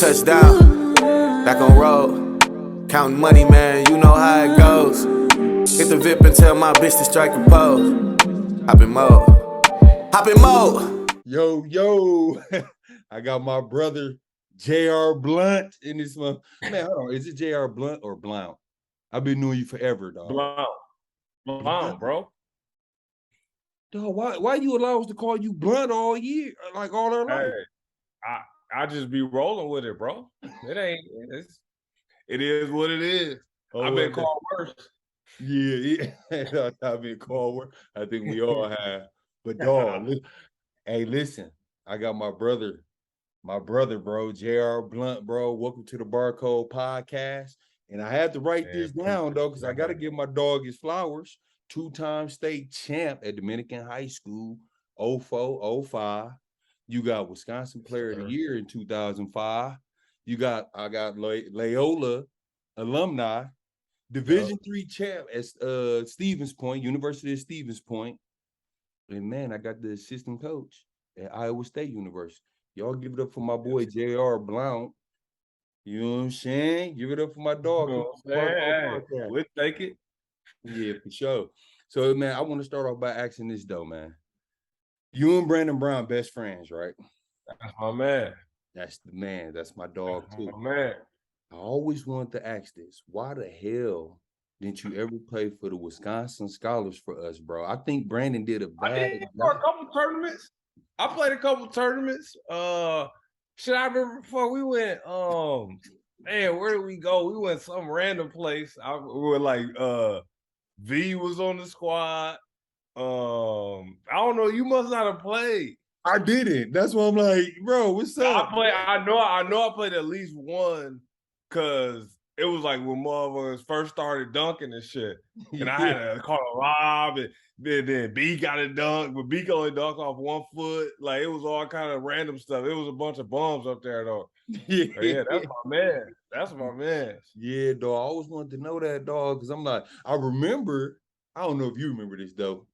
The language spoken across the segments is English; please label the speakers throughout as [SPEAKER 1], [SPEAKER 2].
[SPEAKER 1] Touchdown, back on road. Counting money, man, you know how it goes. Hit the VIP and tell my bitch to strike a pose. Hop in mode. Hop in mode.
[SPEAKER 2] Yo. I got my brother J.R Blount in this month. Man, hold on. Is it J.R Blount or Blount? I've been knowing you forever, dog.
[SPEAKER 3] Blount, bro.
[SPEAKER 2] Dog, why you allow us to call you Blount all year? Like all our life?
[SPEAKER 3] I just be rolling with it, bro. It is what it is. I've been called worse.
[SPEAKER 2] Yeah. I've been called worse. I think we all have. But dog, listen. I got my brother, bro, J.R Blount, bro. Welcome to the Barcode Podcast. And I had to write this down, though, because I got to give my dog his flowers. 2-time state champ at Dominican High School, 04, 05. You got Wisconsin Player of the Year in 2005. I got Loyola alumni, Division III champ at Stevens Point, University of Stevens Point. And man, I got the assistant coach at Iowa State University. Y'all give it up for my boy J.R Blount. You know what I'm saying? Give it up for my dog.
[SPEAKER 3] We'll take it.
[SPEAKER 2] Yeah, for sure. So, man, I want to start off by asking this, though, man. You and Brandon Brown best friends, right?
[SPEAKER 3] That's my man.
[SPEAKER 2] That's the man. That's my dog, too.
[SPEAKER 3] My man.
[SPEAKER 2] I always wanted to ask this. Why the hell didn't you ever play for the Wisconsin Scholars for us, bro? I think Brandon did a bad
[SPEAKER 3] job. A couple tournaments. I played a couple tournaments. I remember before we went, man, where did we go? We went some random place. We were like, V was on the squad. I don't know. You must not have played.
[SPEAKER 2] I didn't. That's why I'm like, bro, what's up?
[SPEAKER 3] I know I played at least one because it was like when motherfuckers first started dunking and shit. And I had to call a lob, and then B got a dunk, but B could only dunk off 1 foot. Like, it was all kind of random stuff. It was a bunch of bums up there, though. Yeah, that's my man. That's my man.
[SPEAKER 2] Yeah, dog. I always wanted to know that, dog, because I'm like, I remember, I don't know if you remember this, though.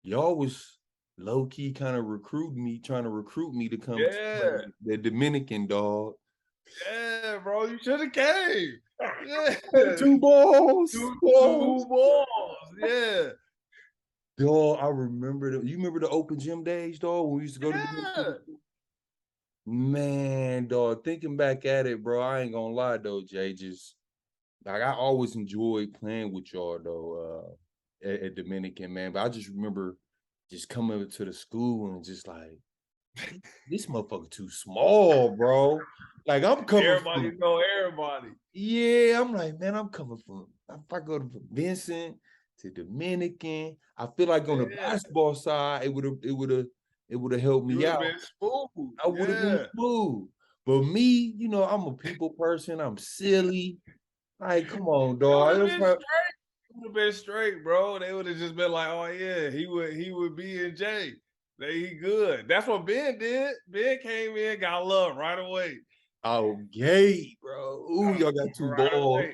[SPEAKER 2] Y'all was low-key kind of trying to recruit me to come to the Dominican, dog.
[SPEAKER 3] Yeah, bro, you should have came. Yeah.
[SPEAKER 2] 2 balls.
[SPEAKER 3] Two balls. Yeah.
[SPEAKER 2] Dog, I remember you remember the open gym days, dog, when we used to go to the man, dog, thinking back at it, bro, I ain't gonna lie, though, Jay, just like I always enjoyed playing with y'all, though, at Dominican, man. But I just remember just coming to the school and just like, this motherfucker too small, bro. Like, I'm coming
[SPEAKER 3] everybody.
[SPEAKER 2] Yeah, I'm like, man, I'm coming from, if I go to Vincent to Dominican, I feel like on the basketball side, it would have helped me out. I would have been smooth. But me, you know, I'm a people person. I'm silly. Like, come on, dog.
[SPEAKER 3] It would have been straight, bro. They would have just been like, oh yeah, he would be in J. He good. That's what Ben did. Ben came in, got love right away.
[SPEAKER 2] Oh, gay, bro. Ooh, y'all got 2 balls.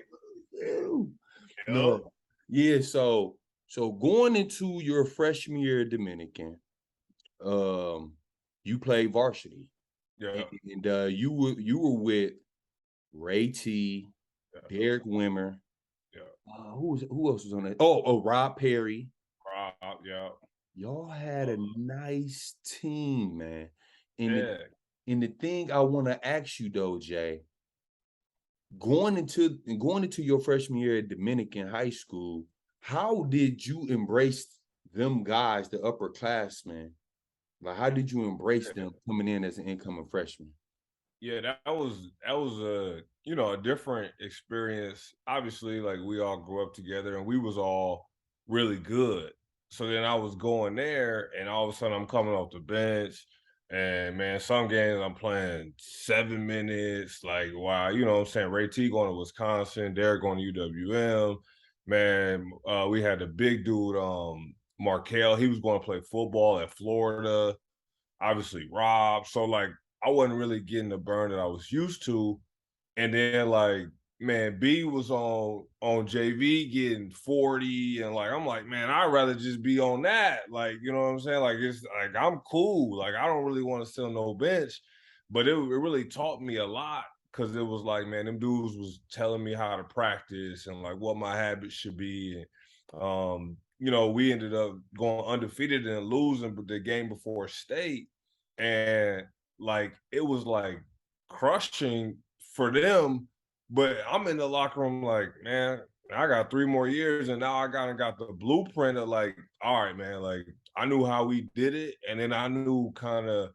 [SPEAKER 2] No. Yeah, so going into your freshman year at Dominican, you played varsity.
[SPEAKER 3] Yeah.
[SPEAKER 2] And you were with Ray T, Derek Wimmer.
[SPEAKER 3] Yeah.
[SPEAKER 2] Who else was on that? Oh, Rob Perry.
[SPEAKER 3] Rob, yeah.
[SPEAKER 2] Y'all had a nice team, man. And the thing I want to ask you, though, Jay, going into your freshman year at Dominican High School, how did you embrace them guys, the upperclassmen? Like, how did you embrace them coming in as an incoming freshman?
[SPEAKER 3] Yeah, that was a different experience. Obviously, like, we all grew up together and we was all really good. So then I was going there and all of a sudden I'm coming off the bench. And man, some games I'm playing 7 minutes. Like, wow, you know what I'm saying? Ray T going to Wisconsin, Derek going to UWM. Man, we had the big dude, Markel. He was going to play football at Florida. Obviously, Rob. So like, I wasn't really getting the burn that I was used to. And then like, man, B was on JV getting 40, and like, I'm like, man, I'd rather just be on that. Like, you know what I'm saying? Like, it's like, I'm cool. Like, I don't really want to sit on no bench. But it really taught me a lot because it was like, man, them dudes was telling me how to practice and like what my habits should be. And we ended up going undefeated and losing the game before state. And like it was like crushing for them. But I'm in the locker room like, man, I got 3 more years, and now I got the blueprint of like, all right, man, like I knew how we did it, and then I knew kind of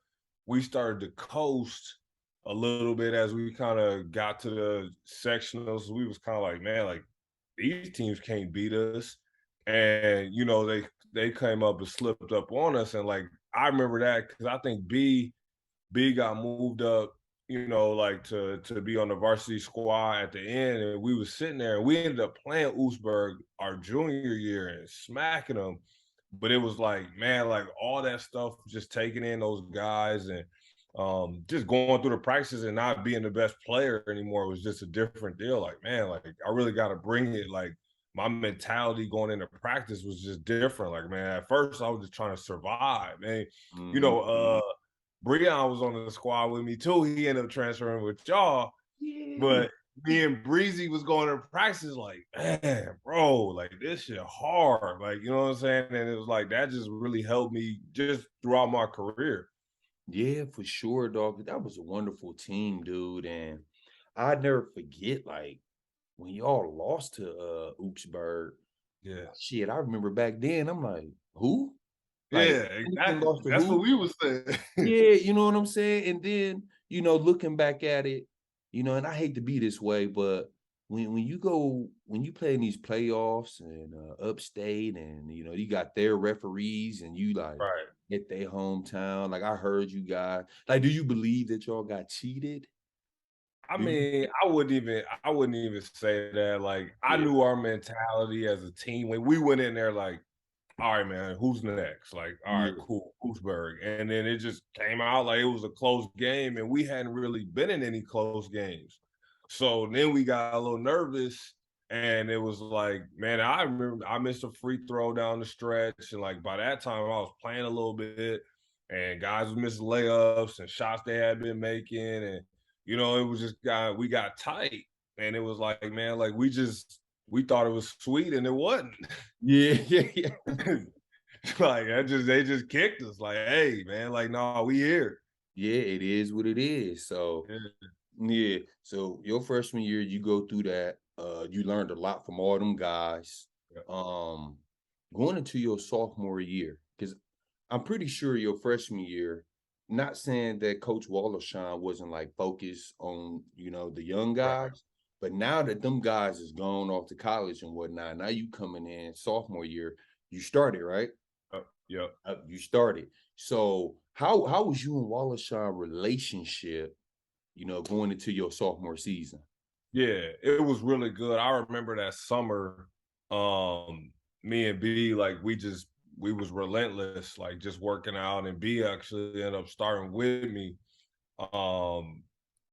[SPEAKER 3] we started to coast a little bit as we kind of got to the sectionals. We was kind of like, man, like these teams can't beat us, and they came up and slipped up on us, and like I remember that because I think B got moved up, like to be on the varsity squad at the end, and we was sitting there, and we ended up playing Oostburg our junior year and smacking them. But it was like, man, like all that stuff, just taking in those guys and just going through the practices and not being the best player anymore was just a different deal. Like, man, like I really got to bring it. Like my mentality going into practice was just different. Like, man, at first I was just trying to survive, man. Breon was on the squad with me too. He ended up transferring with y'all, but me and Breezy was going to practice like, man, bro, like this shit hard. Like, you know what I'm saying? And it was like, that just really helped me just throughout my career.
[SPEAKER 2] Yeah, for sure, dog. That was a wonderful team, dude. And I'd never forget, like, when y'all lost to Oopsburg.
[SPEAKER 3] Yeah.
[SPEAKER 2] Shit, I remember back then, I'm like, who?
[SPEAKER 3] Yeah,
[SPEAKER 2] Like,
[SPEAKER 3] exactly.
[SPEAKER 2] lost to
[SPEAKER 3] That's
[SPEAKER 2] who?
[SPEAKER 3] what we was saying.
[SPEAKER 2] Yeah, you know what I'm saying? And then, looking back at it, and I hate to be this way, but when you play in these playoffs and upstate and you got their referees and you like
[SPEAKER 3] Right.
[SPEAKER 2] at their hometown, like I heard you guys, like, do you believe that y'all got cheated?
[SPEAKER 3] I mean, I wouldn't even say that. Like, I knew our mentality as a team when we went in there. Like, all right, man, who's next? Like, all right, cool, Oostburg. And then it just came out like it was a close game, and we hadn't really been in any close games. So then we got a little nervous, and it was like, man, I remember I missed a free throw down the stretch, and like by that time I was playing a little bit, and guys was missing layups and shots they had been making, and it was just we got tight, and it was like, man, like we thought it was sweet, and it wasn't.
[SPEAKER 2] Yeah.
[SPEAKER 3] Like they just kicked us. Like, hey, man, like, no, we here.
[SPEAKER 2] Yeah, it is what it is. So yeah. So your freshman year, you go through that. You learned a lot from all them guys. Going into your sophomore year, because I'm pretty sure your freshman year, not saying that Coach Wallershine wasn't like focused on, the young guys, but now that them guys is gone off to college and whatnot, now you coming in sophomore year, you started, right? You started. So how was you and Wallershine relationship, going into your sophomore season?
[SPEAKER 3] Yeah, it was really good. I remember that summer, me and B, like we was relentless, like just working out, and B actually ended up starting with me.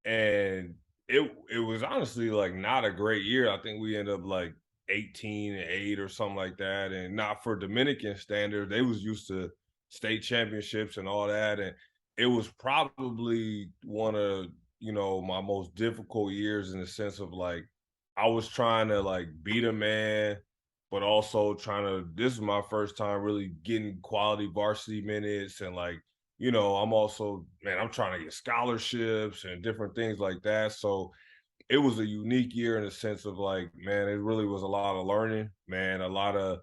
[SPEAKER 3] And it was honestly like not a great year. I think we ended up like 18-8 or something like that. And not for Dominican standard, they was used to state championships and all that. And it was probably one of, my most difficult years in the sense of like, I was trying to like beat a man, but also this is my first time really getting quality varsity minutes. And like, I'm also, man, I'm trying to get scholarships and different things like that. So it was a unique year in the sense of like, man, it really was a lot of learning, man, a lot of,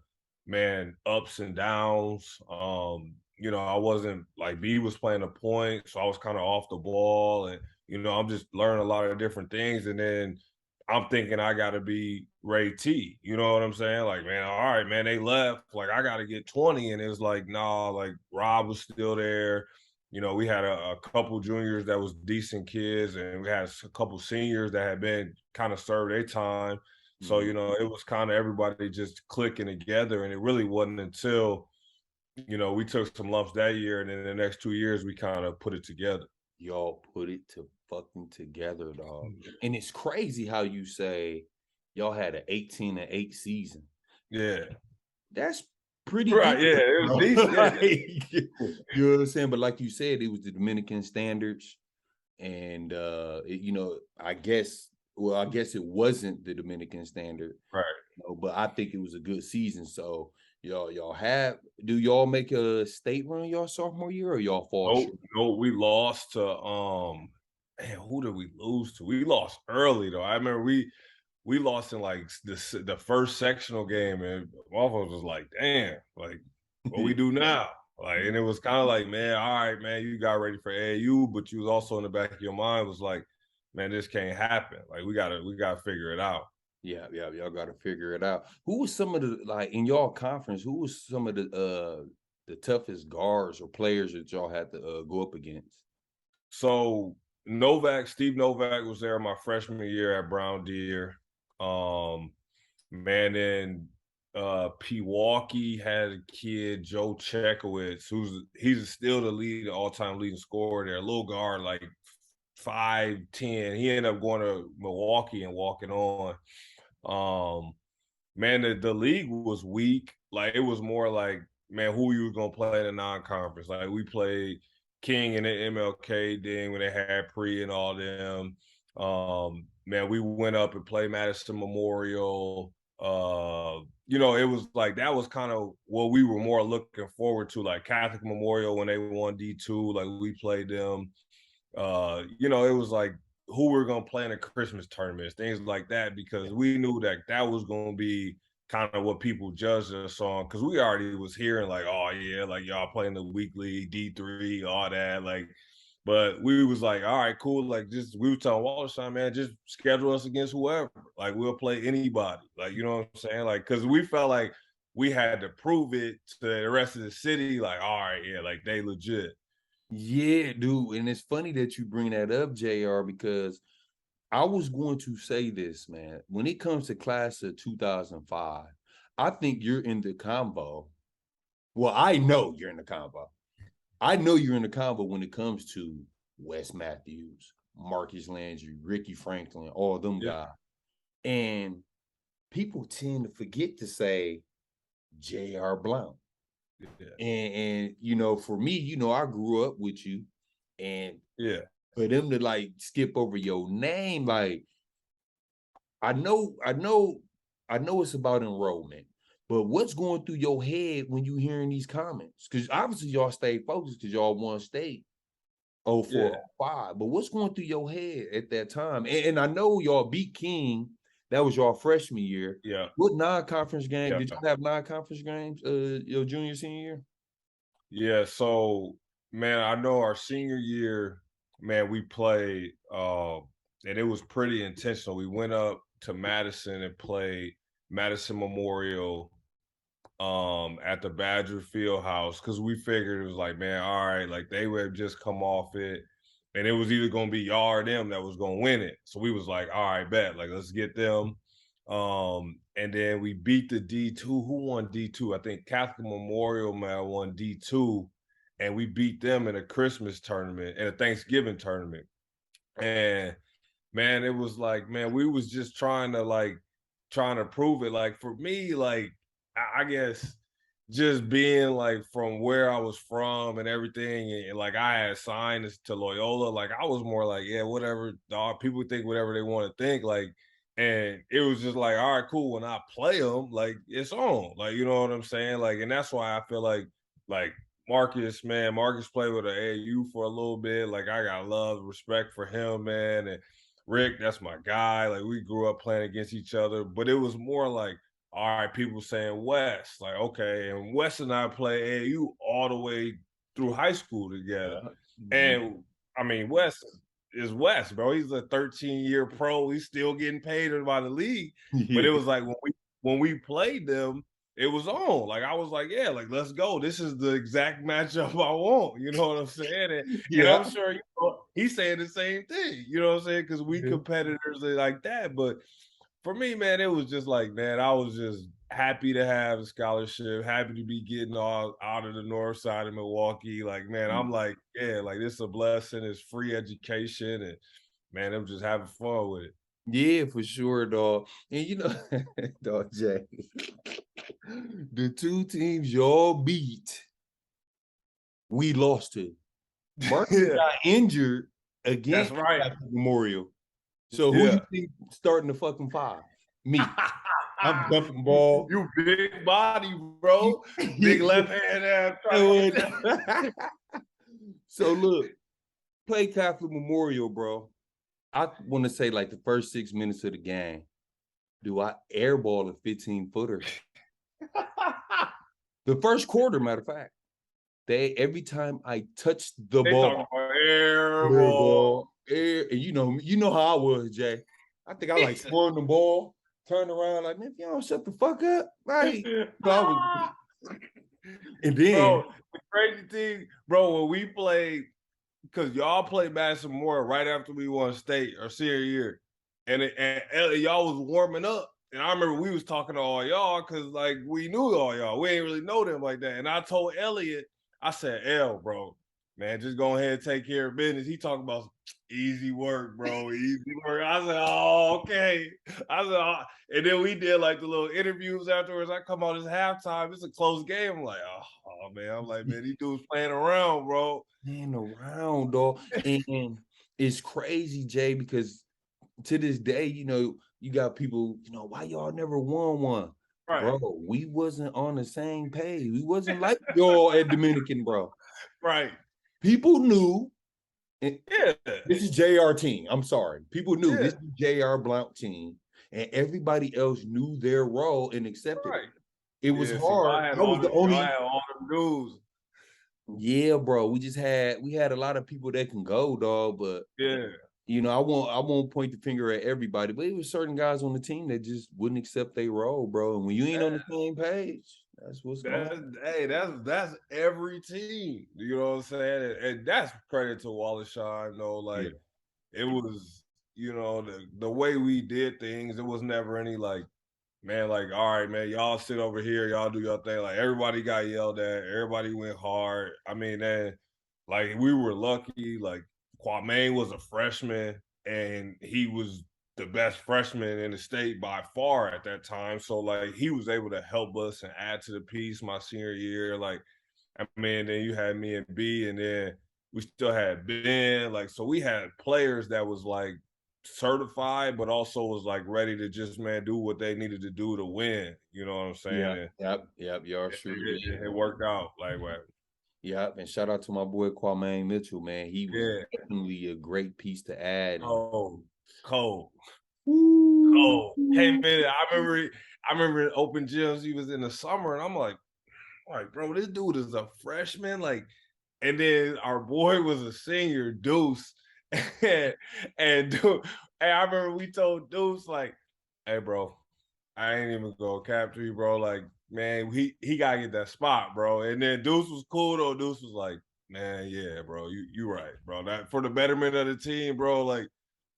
[SPEAKER 3] man, ups and downs. I wasn't like B was playing a point, so I was kind of off the ball, and I'm just learning a lot of different things. And then I'm thinking I got to be Ray T. You know what I'm saying? Like, man, all right, man, they left. Like, I got to get 20, and it was like, nah, like Rob was still there. We had a couple juniors that was decent kids, and we had a couple seniors that had been kind of served their time. So, it was kind of everybody just clicking together. And it really wasn't until, we took some lumps that year, and then the next 2 years, we kind of put it together.
[SPEAKER 2] Y'all put it fucking together, dog. And it's crazy how you say y'all had an 18-8 season.
[SPEAKER 3] Yeah.
[SPEAKER 2] That's pretty
[SPEAKER 3] right.
[SPEAKER 2] Good,
[SPEAKER 3] yeah, it was decent.
[SPEAKER 2] You know what I'm saying? But like you said, it was the Dominican standards. and you know, I guess it wasn't the Dominican standard,
[SPEAKER 3] Right.
[SPEAKER 2] you know, but I think it was a good season. So do y'all make a state run y'all sophomore year, or y'all fall
[SPEAKER 3] No,
[SPEAKER 2] short?
[SPEAKER 3] no, we lost to man, who did we lose to? We lost early though. I remember we lost in like the first sectional game, and motherfuckers was like, damn, like what we do now? Like, and it was kind of like, man, all right, man, you got ready for AAU, but you was also in the back of your mind was like, man, this can't happen. Like, we gotta figure it out.
[SPEAKER 2] Yeah, y'all got to figure it out. Who was some of the, like, in y'all conference? Who was some of the toughest guards or players that y'all had to go up against?
[SPEAKER 3] So Steve Novak was there my freshman year at Brown Deer. Um, Man, then Pewaukee had a kid, Joe Chekowitz, he's still the all-time leading scorer there. Little guard, like 5'10". He ended up going to Milwaukee and walking on. Um, Man, the league was weak. Like, it was more like, man, who you was gonna play in a non-conference? Like, we played King and the MLK then when they had Pre and all them. Man, we went up and played Madison Memorial. You know, it was like that was kind of what we were more looking forward to, like Catholic Memorial when they won D2, like we played them. You know, it was like who we're gonna play in the Christmas tournaments, things like that, because we knew that that was gonna be kind of what people judged us on, because we already was hearing like, oh yeah, like y'all playing the weekly D3, all that, like. But we was like, all right, cool. Like, just we were telling Wallerstein, man, just schedule us against whoever. Like, we'll play anybody. Like, you know what I'm saying? Like, because we felt like we had to prove it to the rest of the city. Like, all right, yeah, like they legit.
[SPEAKER 2] Yeah, dude. And it's funny that you bring that up, JR, because I was going to say this, man. When it comes to class of 2005, I think you're in the combo. Well, I know you're in the combo. I know you're in the combo when it comes to Wes Matthews, Marcus Landry, Ricky Franklin, all them guys. And people tend to forget to say J.R. Blount.
[SPEAKER 3] Yeah.
[SPEAKER 2] And you know, for me, you know, I grew up with you, and
[SPEAKER 3] Yeah.
[SPEAKER 2] for them to like skip over your name, like I know it's about enrollment, but what's going through your head when you hearing these comments? Because obviously y'all stayed focused because y'all won state 04, 05. But what's going through your head at that time? And I know y'all beat King. That was your freshman year.
[SPEAKER 3] Yeah.
[SPEAKER 2] What non-conference game?
[SPEAKER 3] Yeah.
[SPEAKER 2] Did y'all have non-conference games your junior, senior year?
[SPEAKER 3] Yeah. So, man, I know our senior year, man, we played, and it was pretty intentional. We went up to Madison and played Madison Memorial at the Badger Field House, because we figured it was like, man, all right, like they would have just come off it, and it was either gonna be y'all or them that was gonna win it. So we was like, all right, bet, like let's get them. And then we beat the D2. Who won D2? I think Catholic Memorial man won D2, and we beat them in a Christmas tournament and a Thanksgiving tournament. And man, it was like, man, we was just trying to prove it. Like for me, like I guess just being like from where I was from and everything, and like I had signed to Loyola, like I was more like, yeah, whatever, dog. People think whatever they want to think, like, and it was just like, all right, cool. When I play them, like it's on, like you know what I'm saying, like, and that's why I feel like Marcus, man, Marcus played with an AAU for a little bit. Like I got love, respect for him, man, and Rick, that's my guy. Like we grew up playing against each other, but it was more like, all right, people saying Wes, like, okay, and Wes and I play AAU all the way through high school together. And I mean, Wes is Wes, bro. He's a 13-year pro. He's still getting paid by the league. But it was like when we played them, it was on. Like I was like, yeah, like let's go. This is the exact matchup I want. You know what I'm saying? And I'm sure he's saying the same thing. You know what I'm saying? Because we competitors are like that. But for me, man, it was just like, man, I was just happy to have a scholarship, happy to be getting all out of the north side of Milwaukee. Like, man, I'm like, yeah, like this is a blessing. It's free education, and man, I'm just having fun with it.
[SPEAKER 2] Yeah, for sure, dog. And you know, dog Jay, the two teams y'all beat, we lost to. Marcus got injured against
[SPEAKER 3] That's right.
[SPEAKER 2] Catholic Memorial. So who you think starting the fucking 5? Me. I'm dumping ball.
[SPEAKER 3] You big body, bro. Big left hand ass.
[SPEAKER 2] So look, play Catholic Memorial, bro. I want to say like the first 6 minutes of the game, do I airball a 15-footer? The first quarter, matter of fact. Every time I touched the ball,
[SPEAKER 3] airball.
[SPEAKER 2] And you know how I was, Jay. I think I like swung the ball, turned around like, man, if you don't shut the fuck up, right? And then,
[SPEAKER 3] bro, the crazy thing, bro, when we played, because y'all played basketball more right after we won state our senior year, and y'all was warming up. And I remember we was talking to all y'all because like we knew all y'all. We ain't really know them like that. And I told Elliot, I said, L, bro, man, just go ahead and take care of business. He talking about easy work, bro, easy work. I said, oh, okay. I said, oh. And then we did like the little interviews afterwards. I come out, it's halftime. It's a close game. I'm like, oh man. I'm like, man, these dudes playing around, bro.
[SPEAKER 2] Playing around, dog. And it's crazy, Jay, because to this day, you got people, why y'all never won one? Right. Bro, we wasn't on the same page. We wasn't like y'all at Dominican, bro.
[SPEAKER 3] Right.
[SPEAKER 2] People knew. This is J.R. team. I'm sorry. People knew this is J.R. Blount team, and everybody else knew their role and accepted it. It was hard. I was the only.
[SPEAKER 3] I had all the news.
[SPEAKER 2] Yeah, bro. We had a lot of people that can go, dog. But I won't point the finger at everybody, but it was certain guys on the team that just wouldn't accept their role, bro. And when you ain't on the same page, that's what's going on.
[SPEAKER 3] Hey, that's every team. You know what I'm saying? And that's credit to Wallace Shawn, though. Like it was, the way we did things, it was never any like, man, like, all right, man, y'all sit over here, y'all do your thing. Like everybody got yelled at, everybody went hard. I mean, then like we were lucky, like Kwame was a freshman and he was the best freshman in the state by far at that time. So like he was able to help us and add to the piece my senior year. Like, I mean, then you had me and B, and then we still had Ben. Like, so we had players that was like certified, but also was like ready to just do what they needed to do to win. You know what I'm saying?
[SPEAKER 2] Yep. Y'all sure did.
[SPEAKER 3] It worked out like what.
[SPEAKER 2] Yep, and shout out to my boy Kwame Mitchell, man. He was definitely a great piece to add.
[SPEAKER 3] Oh, cold. Came in. I remember in open gyms, he was in the summer, and I'm like, bro, this dude is a freshman. Like, and then our boy was a senior, Deuce. and I remember we told Deuce, like, hey, bro, I ain't even gonna capture you, bro. Like, man, he gotta get that spot, bro. And then Deuce was cool though. Deuce was like, man, yeah, bro, you right, bro. That for the betterment of the team, bro. Like,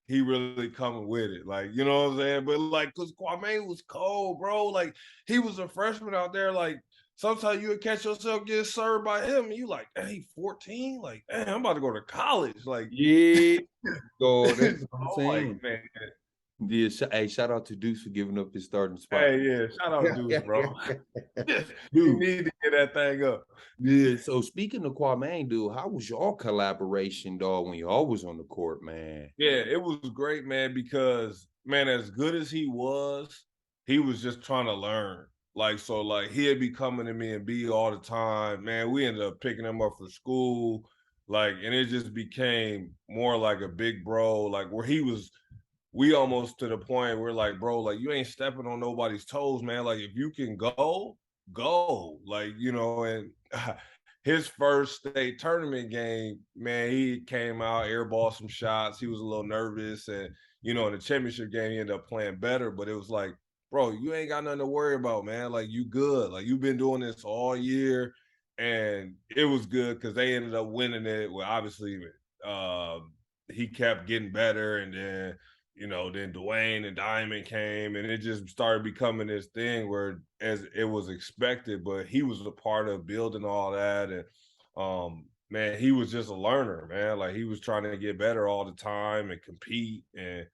[SPEAKER 3] he really coming with it. Like, you know what I'm saying? But like, cause Kwame was cold, bro. Like, he was a freshman out there. Like, sometimes you would catch yourself getting served by him, and you like, hey, 14? Like, man, I'm about to go to college. Like,
[SPEAKER 2] yeah. So that's what I'm saying.
[SPEAKER 3] Like, man.
[SPEAKER 2] Yeah, hey, shout out to Deuce for giving up his starting spot.
[SPEAKER 3] Hey, yeah, shout out Deuce, bro. You need to get that thing up.
[SPEAKER 2] Yeah, so speaking of Kwame, dude, how was your collaboration, dog, when y'all was on the court, man?
[SPEAKER 3] Yeah, it was great, man, because, man, as good as he was just trying to learn. Like, so, like, he'd be coming to me and B all the time. Man, we ended up picking him up for school. Like, and it just became more like a big bro, like, where we almost to the point where like, bro, like you ain't stepping on nobody's toes, man. Like if you can go, like, and his first state tournament game, man, he came out, airballed some shots. He was a little nervous. And, in the championship game, he ended up playing better. But it was like, bro, you ain't got nothing to worry about, man. Like you good. Like you've been doing this all year. And it was good because they ended up winning it. Well, obviously, he kept getting better. And then, then Dwayne and Diamond came, and it just started becoming this thing where as it was expected, but he was a part of building all that. And man, he was just a learner, man. Like he was trying to get better all the time and compete. And,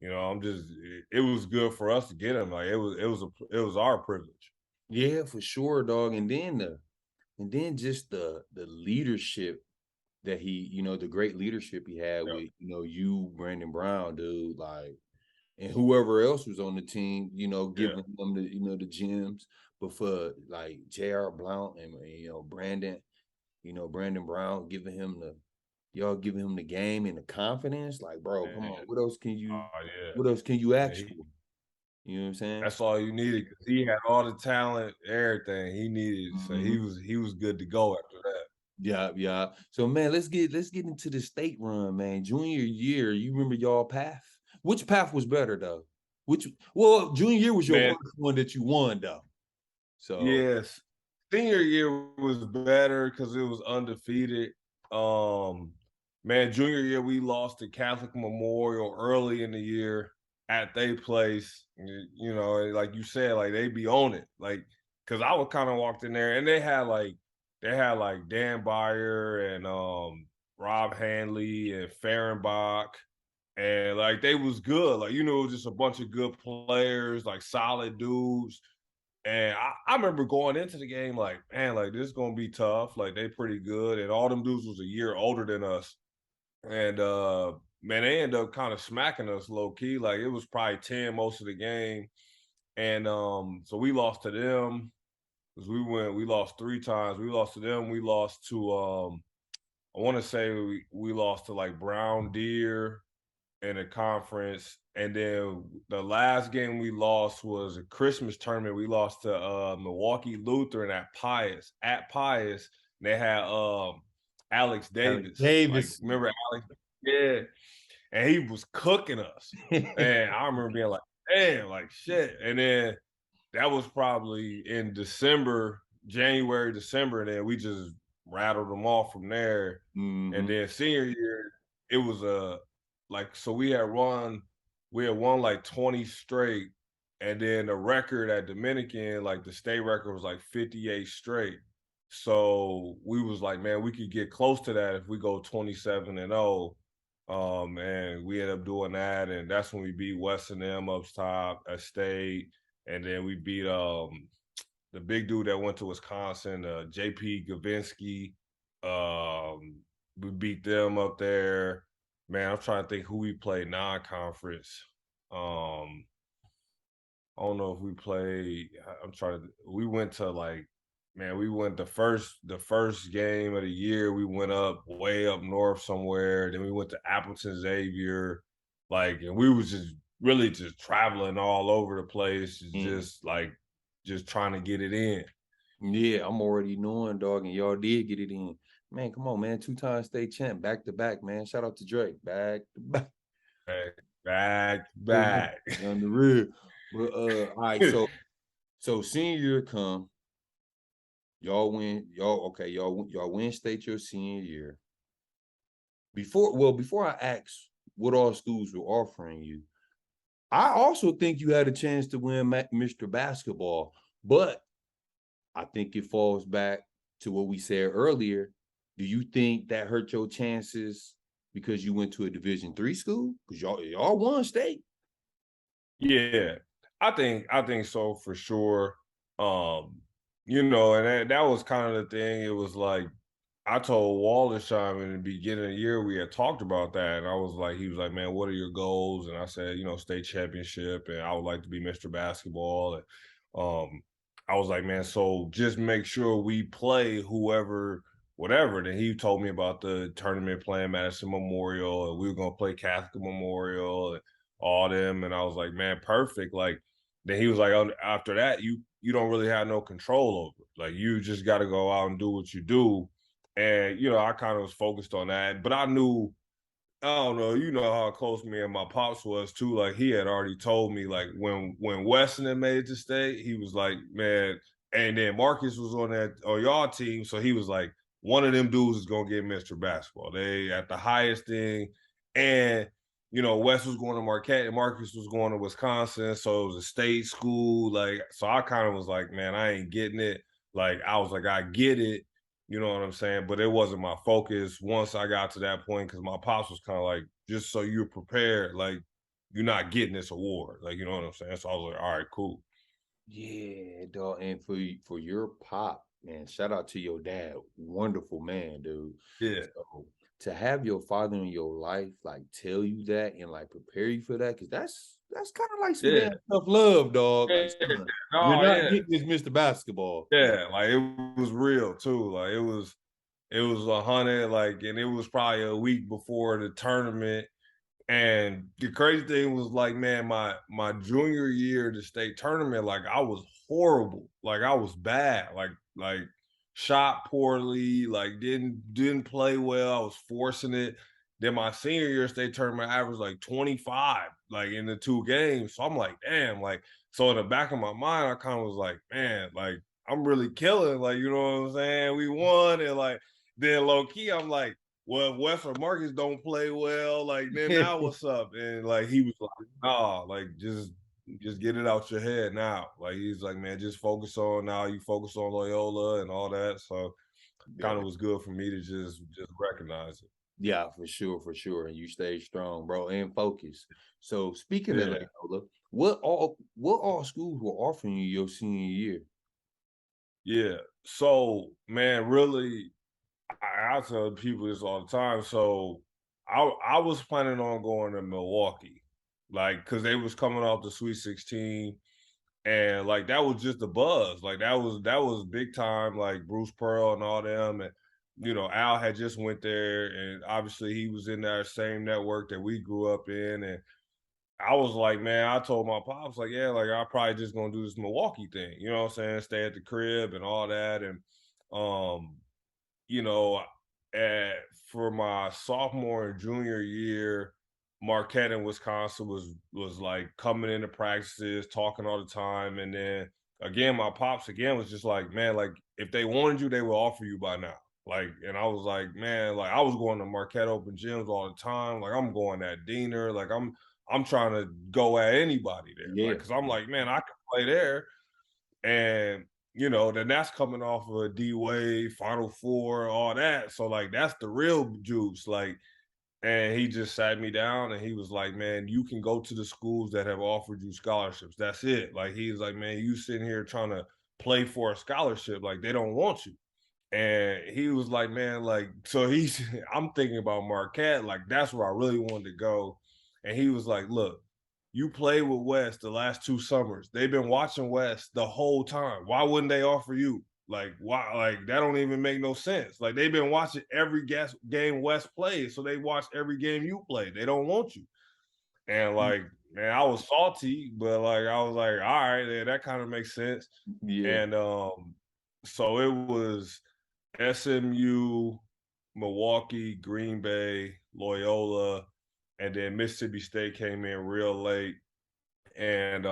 [SPEAKER 3] it was good for us to get him. Like it was our privilege.
[SPEAKER 2] Yeah, for sure, dog. And then just the leadership that he, the great leadership he had
[SPEAKER 3] Yeah.
[SPEAKER 2] with, you, Brandon Brown, dude, like, and whoever else was on the team, giving them the gems. But for like J.R. Blount and Brandon, Brandon Brown, y'all giving him the game and the confidence. Like, bro, come on,
[SPEAKER 3] Man.
[SPEAKER 2] what else can you
[SPEAKER 3] Oh yeah.
[SPEAKER 2] what else can you
[SPEAKER 3] Man,
[SPEAKER 2] ask for? You know what I'm saying?
[SPEAKER 3] that's all you needed because he had all the talent, everything he needed. So
[SPEAKER 2] Mhm.
[SPEAKER 3] he was good to go after that.
[SPEAKER 2] Yeah, yeah. So man, let's get into the state run, man. Junior year, you remember y'all path? Which path was better though? Junior year was your
[SPEAKER 3] Man,
[SPEAKER 2] first one that you won though. So
[SPEAKER 3] yes. Senior year was better because it was undefeated. Um, man, junior year we lost to Catholic Memorial early in the year at their place. You know, like you said, like they be on it. Like, cause I was kind of walked in there and they had like Dan Byer and Rob Hanley and Fehrenbach. And like they was good. Like, you know, just a bunch of good players, like solid dudes. And I remember going into the game like, man, like this is gonna be tough. Like they pretty good. And all them dudes was a year older than us. And man, they ended up kind of smacking us low key. Like it was probably 10 most of the game. And so we lost to them because we lost 3 times. We lost to them, we lost to I want to say we lost to like Brown Deer in a conference. And then the last game we lost was a Christmas tournament. We lost to Milwaukee Lutheran at Pius. They had Alex
[SPEAKER 2] Alex
[SPEAKER 3] Davis. Like,
[SPEAKER 2] Davis.
[SPEAKER 3] remember Alex? Yeah. And he was cooking us. And I remember being like, damn, like shit. And then that was probably in December, January, December, and then we just rattled them off from there. And
[SPEAKER 2] Mhm.
[SPEAKER 3] then senior year, it was like so we had won like 20 straight, and then the record at Dominican, like the state record was like 58 straight. So we was like, man, we could get close to that if we go 27-0. And we ended up doing that, and that's when we beat Western M up top at state. And then we beat the big dude that went to Wisconsin, JP Gavinsky. We beat them up there. Man, I'm trying to think who we played non-conference. Um, I don't know if we played. I'm trying to. We went to like, man, we went the first game of the year. We went up way up north somewhere. Then we went to Appleton Xavier, like, and we was just really just traveling all over the place,
[SPEAKER 2] Mm.
[SPEAKER 3] just trying to get it in.
[SPEAKER 2] Yeah, I'm already knowing, dog, and y'all did get it in. Man, come on, man. 2 times state champ, back to back, man. Shout out to Drake. Back to back.
[SPEAKER 3] Back.
[SPEAKER 2] On the real. But all right, so senior year come, y'all win, y'all win state your senior year. Before I ask what all schools were offering you, I also think you had a chance to win Mr. Basketball, but I think it falls back to what we said earlier. Do you think that hurt your chances because you went to a Division III school? Because y'all won state.
[SPEAKER 3] Yeah, I think so for sure. You know, and that was kind of the thing. It was like I told Waldersheim in the beginning of the year we had talked about that, and I was like, he was like, "Man, what are your goals?" And I said, "You know, state championship, and I would like to be Mr. Basketball." And I was like, "Man, so just make sure we play whoever, whatever." Then he told me about the tournament playing Madison Memorial, and we were gonna play Catholic Memorial and all them. And I was like, "Man, perfect." Like, then he was like, "After that, you don't really have no control over it. Like, you just got to go out and do what you do." And, you know, I kind of was focused on that. But I knew, I don't know, you know how close me and my pops was too. Like he had already told me, like when Weston had made it to state, he was like, man, and then Marcus was on y'all team. So he was like, one of them dudes is gonna get Mr. Basketball. They at the highest thing. And you know, West was going to Marquette and Marcus was going to Wisconsin. So it was a state school. Like, so I kind of was like, man, I ain't getting it. Like, I was like, I get it, you know what I'm saying? But it wasn't my focus once I got to that point because my pops was kind of like, just so you're prepared, like you're not getting this award. Like, you know what I'm saying? So I was like, all right, cool.
[SPEAKER 2] Yeah, dog. And for your pop Man, shout out to your dad. Wonderful man, dude.
[SPEAKER 3] Yeah.
[SPEAKER 2] So to have your father in your life like tell you that and like prepare you for that, because that's kind of like some
[SPEAKER 3] Yeah.
[SPEAKER 2] damn tough love, dog. Like,
[SPEAKER 3] Yeah.
[SPEAKER 2] son, you're
[SPEAKER 3] No,
[SPEAKER 2] not
[SPEAKER 3] yeah.
[SPEAKER 2] getting this Mr. Basketball.
[SPEAKER 3] Yeah. Like it was real too. Like it was 100, like, and it was probably a week before the tournament. And the crazy thing was, like, man, my junior year, the state tournament, like, I was horrible. Like, I was bad. Like shot poorly, like didn't play well. I was forcing it. Then my senior year state tournament, I averaged like 25, like in the 2 games. So I'm like, damn, like, so in the back of my mind, I kind of was like, man, like, I'm really killing, like, you know what I'm saying? We won, and like, then low key, I'm like, well, if Western Marcus don't play well, like, then now what's up? And like, he was like, nah, like, just get it out your head now. Like, he's like, man, just focus on now. You focus on Loyola and all that. So
[SPEAKER 2] Yeah,
[SPEAKER 3] kind of was good for me to just recognize it.
[SPEAKER 2] yeah, for sure, for sure. And you stay strong, bro, and focus. So speaking of
[SPEAKER 3] Yeah.
[SPEAKER 2] Loyola, what all schools were offering you your senior year?
[SPEAKER 3] Yeah. So, man, really, I tell people this all the time. So I was planning on going to Milwaukee, like, because they was coming off the Sweet 16. And like that was just the buzz. Like that was big time, like Bruce Pearl and all them. And Al had just went there, and obviously he was in that same network that we grew up in. And I was like, man, I told my pops, like, yeah, like I probably just gonna do this Milwaukee thing, you know what I'm saying? Stay at the crib and all that. And um, you know, at for my sophomore and junior year, Marquette in Wisconsin was like coming into practices, talking all the time. And then again, my pops again was just like, man, like if they wanted you, they would offer you by now. Like, and I was like, man, like I was going to Marquette open gyms all the time. Like I'm going at Diener. Like I'm trying to go at anybody there.
[SPEAKER 2] Yeah,
[SPEAKER 3] Like, cause I'm like, man, I can play there. And then that's coming off of a D Wade, Final Four, all that. So like that's the real juice. Like, and he just sat me down and he was like, man, you can go to the schools that have offered you scholarships. That's it. Like he was like, man, you sitting here trying to play for a scholarship, like they don't want you. And he was like, man, like, so he's I'm thinking about Marquette, like that's where I really wanted to go. And he was like, look, you played with West the last 2 summers. They've been watching West the whole time. Why wouldn't they offer you? Like, why? Like, that don't even make no sense. Like, they've been watching every game West plays, so they watch every game you play. They don't want you. And like, man, I was salty, but like, I was like, all right, yeah, that kind of makes sense.
[SPEAKER 2] yeah.
[SPEAKER 3] And so it was SMU, Milwaukee, Green Bay, Loyola, and then Mississippi State came in real late. And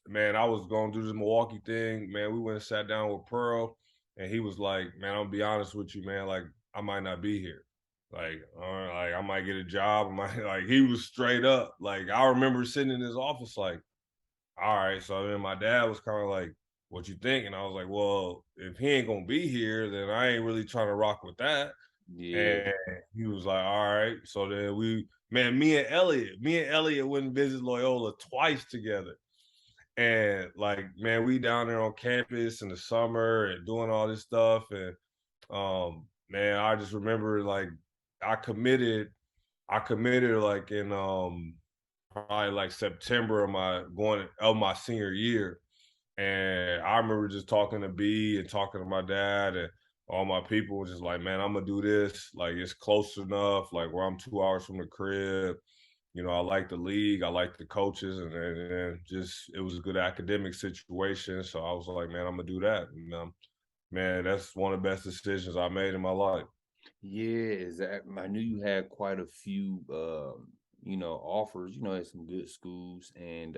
[SPEAKER 3] man, I was gonna do this Milwaukee thing. Man, we went and sat down with Pearl, and he was like, man, I'm gonna be honest with you, man, like I might not be here. Like I might get a job. I might like he was straight up. Like I remember sitting in his office like, all right. So then my dad was kind of like, what you think? And I was like, well, if he ain't gonna be here, then I ain't really trying to rock with that.
[SPEAKER 2] Yeah.
[SPEAKER 3] And he was like, all right. So then me and Elliot went and visited Loyola twice together. And like, man, we down there on campus in the summer and doing all this stuff. And man, I just remember like I committed like in probably like September of my senior year. And I remember just talking to B and talking to my dad and all my people was just like, man, I'm gonna do this. Like it's close enough, like where I'm 2 hours from the crib. I like the league, I like the coaches, and just it was a good academic situation. So I was like, man, I'm gonna do that. And man, that's one of the best decisions I made in my life.
[SPEAKER 2] Yeah, exactly. I knew you had quite a few offers, at some good schools. And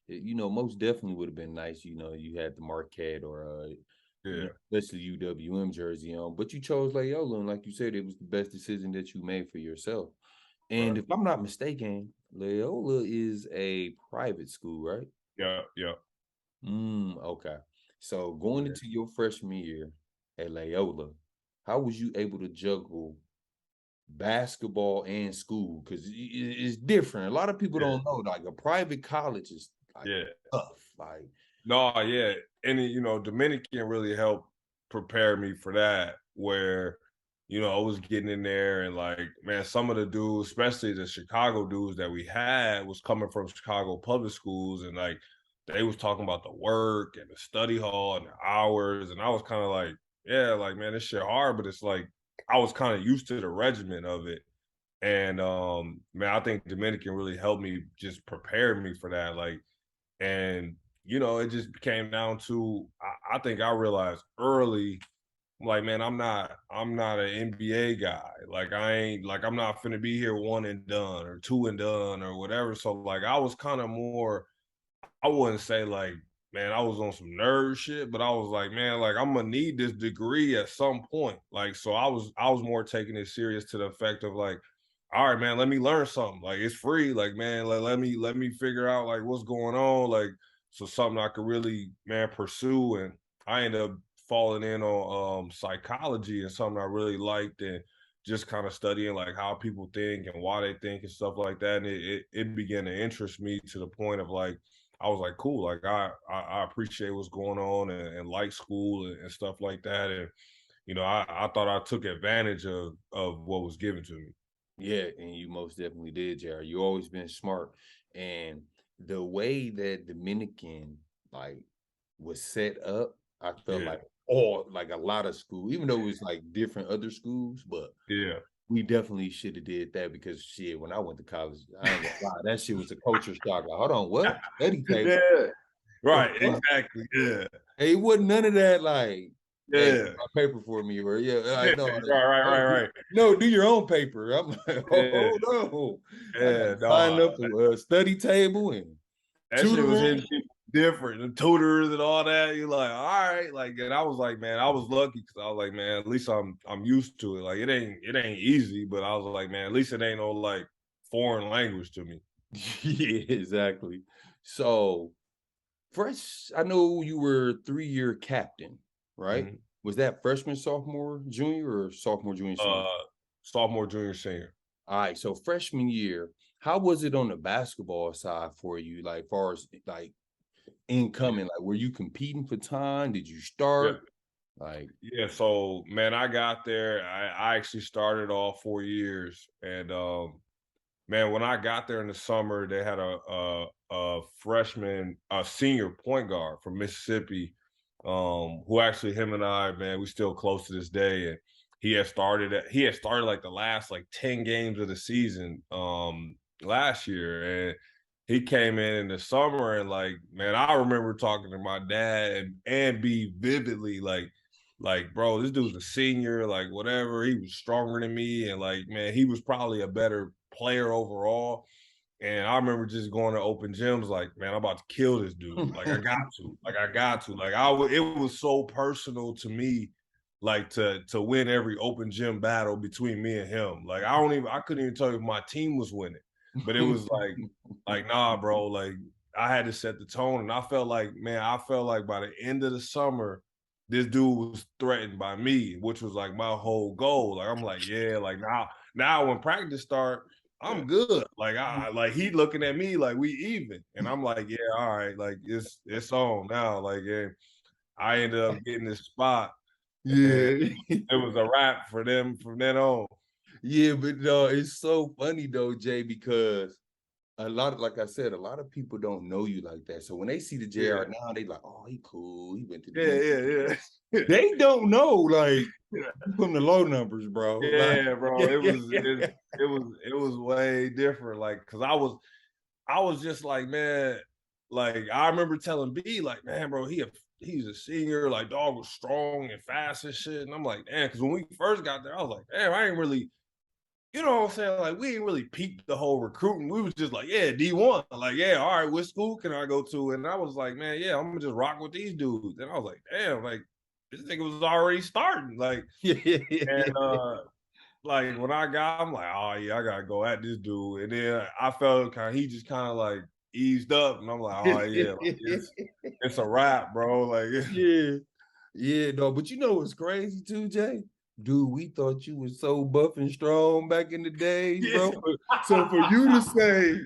[SPEAKER 2] most definitely would have been nice, you had the Marquette or
[SPEAKER 3] Yeah.
[SPEAKER 2] especially UWM jersey on. But you chose Loyola, and like you said, it was the best decision that you made for yourself. And
[SPEAKER 3] Right.
[SPEAKER 2] if I'm not mistaken, Loyola is a private school, right?
[SPEAKER 3] Yeah, yeah.
[SPEAKER 2] Okay. So going
[SPEAKER 3] Yeah.
[SPEAKER 2] into your freshman year at Loyola, how was you able to juggle basketball and school? Because it's different. A lot of people
[SPEAKER 3] Yeah.
[SPEAKER 2] don't know. Like a private college is like
[SPEAKER 3] Yeah.
[SPEAKER 2] tough. Like
[SPEAKER 3] No, yeah. Dominican really helped prepare me for that, where, I was getting in there and like, man, some of the dudes, especially the Chicago dudes that we had, was coming from Chicago public schools, and like they was talking about the work and the study hall and the hours. And I was kind of like, yeah, like, man, this shit hard, but it's like I was kind of used to the regimen of it. And man, I think Dominican really helped me, just prepare me for that. Like, and it just came down to I think I realized early, like, man, I'm not an NBA guy. Like, I'm not finna be here one and done or two and done or whatever. So like I was kind of more, I wouldn't say like, man, I was on some nerd shit, but I was like, man, like I'm gonna need this degree at some point. Like, so I was more taking it serious to the effect of like, all right, man, let me learn something. Like, it's free. Like, man, let me figure out like what's going on. Like, so something I could really, man, pursue. And I ended up falling in on psychology, and something I really liked, and just kind of studying like how people think and why they think and stuff like that. And it began to interest me to the point of like, I was like, cool, like I appreciate what's going on, and like school and stuff like that. And I thought I took advantage of what was given to me.
[SPEAKER 2] Yeah, and you most definitely did, JR. You always been smart. And the way that Dominican like was set up, I felt
[SPEAKER 3] Yeah,
[SPEAKER 2] like a lot of school, even though it was like different other schools, but
[SPEAKER 3] yeah.
[SPEAKER 2] we definitely should have did that, because shit, when I went to college, I ain't gonna lie, that shit was a culture shock. Like, hold on, what? Study table?
[SPEAKER 3] Yeah.
[SPEAKER 2] The
[SPEAKER 3] Right,
[SPEAKER 2] fuck?
[SPEAKER 3] exactly. Yeah.
[SPEAKER 2] Hey, it wasn't none of that. Like, hey, do
[SPEAKER 3] Yeah.
[SPEAKER 2] my paper for me, or yeah,
[SPEAKER 3] Yeah.
[SPEAKER 2] I know.
[SPEAKER 3] Right.
[SPEAKER 2] No, do your own paper. I'm like,
[SPEAKER 3] Yeah.
[SPEAKER 2] hold on, I got
[SPEAKER 3] Yeah.
[SPEAKER 2] to sign
[SPEAKER 3] No,
[SPEAKER 2] up for a study table and
[SPEAKER 3] that shit was
[SPEAKER 2] tutoring.
[SPEAKER 3] hitting people different. The tutors and all that. You're like, all right. Like, and I was like, man, I was lucky because I was like, man, at least I'm used to it. Like, it ain't easy, but I was like, man, at least it ain't no like foreign language to me.
[SPEAKER 2] Yeah, exactly. So fresh, I know you were 3-year captain, right?
[SPEAKER 3] Mhm.
[SPEAKER 2] Was that freshman, sophomore, junior, or sophomore, junior, senior?
[SPEAKER 3] Uh, Sophomore, junior, senior.
[SPEAKER 2] All right, so freshman year, how was it on the basketball side for you? Like, far as like incoming, like, were you competing for time? Did you
[SPEAKER 3] Yeah.
[SPEAKER 2] start? Like,
[SPEAKER 3] Yeah, so man, I got there. I actually started all 4 years, and man, when I got there in the summer, they had a freshman, a senior point guard from Mississippi, who actually him and I, man, we still close to this day. And he had started like the last like 10 games of the season last year. And he came in the summer, and like, man, I remember talking to my dad and be vividly like, bro, this dude's a senior, like whatever. He was stronger than me, and like, man, he was probably a better player overall. And I remember just going to open gyms, like, man, I'm about to kill this dude. Like, I got to, like, I got to, like, it was so personal to me, like to win every open gym battle between me and him. Like, I couldn't even tell you if my team was winning, but it was like, nah, bro, like I had to set the tone. And I felt like, man, by the end of the summer, this dude was threatened by me, which was like my whole goal. Like, I'm like, yeah, like now when practice start, I'm good. Like I like he looking at me like we even. And I'm like, yeah, all right, like it's on now. Like, and I ended up getting this spot, and
[SPEAKER 2] yeah.
[SPEAKER 3] it was a wrap for them from then on.
[SPEAKER 2] Yeah, but no, it's so funny though, Jay, because a lot of, like I said, a lot of people don't know you like that. So when they see the
[SPEAKER 3] Yeah,
[SPEAKER 2] JR now, they like, oh, he cool. He went to the
[SPEAKER 3] yeah.
[SPEAKER 2] They don't know, like,
[SPEAKER 3] Yeah.
[SPEAKER 2] from the low numbers, bro. Like,
[SPEAKER 3] Yeah, bro.
[SPEAKER 2] yeah,
[SPEAKER 3] It was way different. Like, cause I was just like, man, like I remember telling B, like, man, bro, he's a senior, like dog was strong and fast and shit. And I'm like, damn, because when we first got there, I was like, damn, I ain't really, you know what I'm saying? Like, we ain't really peaked the whole recruiting. We was just like, yeah, D1. Like, yeah, all right, what school can I go to? And I was like, man, yeah, I'm gonna just rock with these dudes. And I was like, damn, like this nigga was already starting. Like, and like when I got, I'm like, oh yeah, I gotta go at this dude. And then I felt he just kind of like eased up, and I'm like, oh yeah, like, it's a wrap, bro. Like,
[SPEAKER 2] yeah, yeah, no, but you know what's crazy too, Jay? Dude, we thought you was so buff and strong back in the days, bro. So for you to say,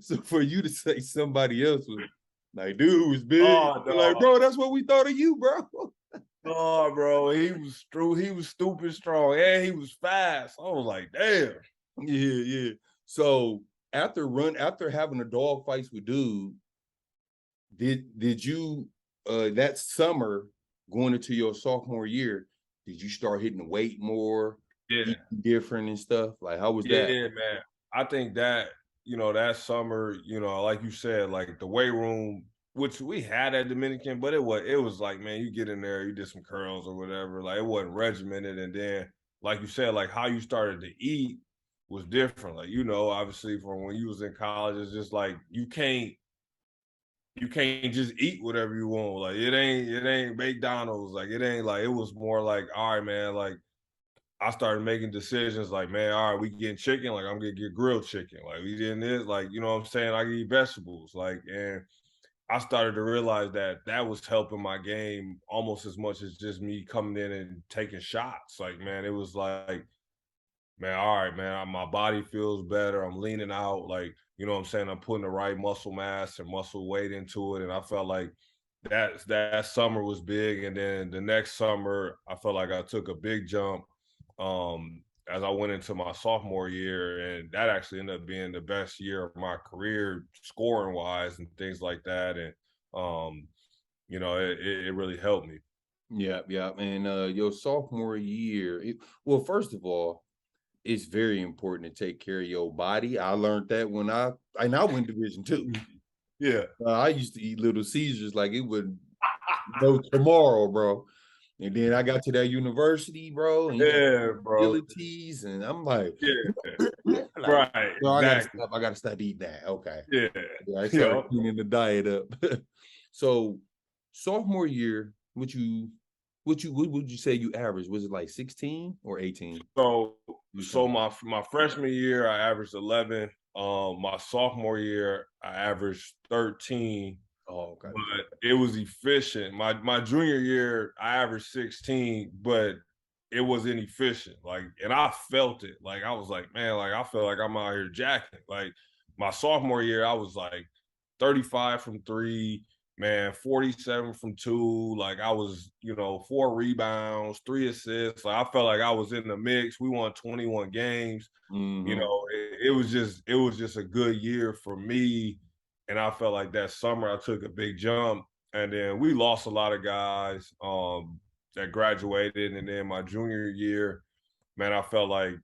[SPEAKER 2] so for you to say somebody else was Like, dude was big.
[SPEAKER 3] Oh,
[SPEAKER 2] Like,
[SPEAKER 3] no.
[SPEAKER 2] bro, that's what we thought of you, bro.
[SPEAKER 3] Oh, bro, he was stupid strong, and he was fast. I was like, damn.
[SPEAKER 2] Yeah. So after having the dog fights with dude, did you that summer going into your sophomore year, did you start hitting the weight more,
[SPEAKER 3] Yeah.
[SPEAKER 2] eating different and stuff? Like, how was that?
[SPEAKER 3] Yeah, man. I think that, that summer, like you said, like the weight room, which we had at Dominican, but it was like, man, you get in there, you did some curls or whatever. Like it wasn't regimented. And then, like you said, like how you started to eat was different. Like, obviously from when you was in college, it's just like you can't just eat whatever you want. Like it ain't McDonald's. Like it ain't like it was more like, all right, man, like I started making decisions like, man, all right, we getting chicken, like I'm gonna get grilled chicken. Like we getting this, like, you know what I'm saying? I can eat vegetables. Like, and I started to realize that that was helping my game almost as much as just me coming in and taking shots. Like, man, it was like, man, all right, man, my body feels better. I'm leaning out, like, you know what I'm saying? I'm putting the right muscle mass and muscle weight into it. And I felt like that summer was big. And then the next summer, I felt like I took a big jump as I went into my sophomore year. And that actually ended up being the best year of my career, scoring wise and things like that. And it really helped me.
[SPEAKER 2] Yeah. And your sophomore year, well, first of all, it's very important to take care of your body. I learned that when I went Division two.
[SPEAKER 3] Yeah.
[SPEAKER 2] I used to eat Little Caesars like it would no tomorrow, bro. And then I got to that university, bro, and you
[SPEAKER 3] Yeah, bro.
[SPEAKER 2] abilities, and I'm like,
[SPEAKER 3] Yeah.
[SPEAKER 2] like,
[SPEAKER 3] Right.
[SPEAKER 2] bro,
[SPEAKER 3] Exactly.
[SPEAKER 2] I gotta stop eating that. Okay.
[SPEAKER 3] Yeah.
[SPEAKER 2] Yeah, I started
[SPEAKER 3] Yeah.
[SPEAKER 2] cleaning the diet up. So sophomore year, what would you say you averaged? Was it like 16 or 18?
[SPEAKER 3] So
[SPEAKER 2] You
[SPEAKER 3] so
[SPEAKER 2] saying?
[SPEAKER 3] my freshman year I averaged 11. My sophomore year I averaged 13,
[SPEAKER 2] Oh, okay.
[SPEAKER 3] but it was efficient. My junior year I averaged 16, but it was inefficient. Like, and I felt it. Like I was like, man, like I feel like I'm out here jacking. Like my sophomore year, I was like 35 from three, man, 47 from two. Like I was, 4 rebounds, 3 assists. Like I felt like I was in the mix. We won 21 games.
[SPEAKER 2] Mm-hmm.
[SPEAKER 3] It was just a good year for me. And I felt like that summer I took a big jump. And then we lost a lot of guys that graduated. And then my junior year, man, I felt like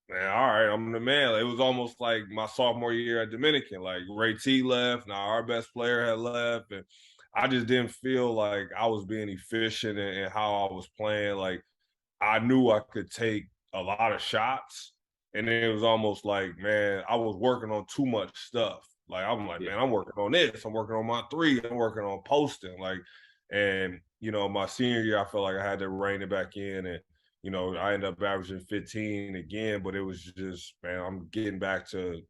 [SPEAKER 3] man, all right, I'm the man. It was almost like my sophomore year at Dominican. Like Ray T left, now our best player had left, and I just didn't feel like I was being efficient in how I was playing. Like I knew I could take a lot of shots, and then it was almost like, man, I was working on too much stuff. Like I'm like,
[SPEAKER 2] Yeah.
[SPEAKER 3] man, I'm working on this. I'm working on my three. I'm working on posting. Like, and my senior year, I felt like I had to rein it back in, and I ended up averaging 15 again. But it was just, man, I'm getting back to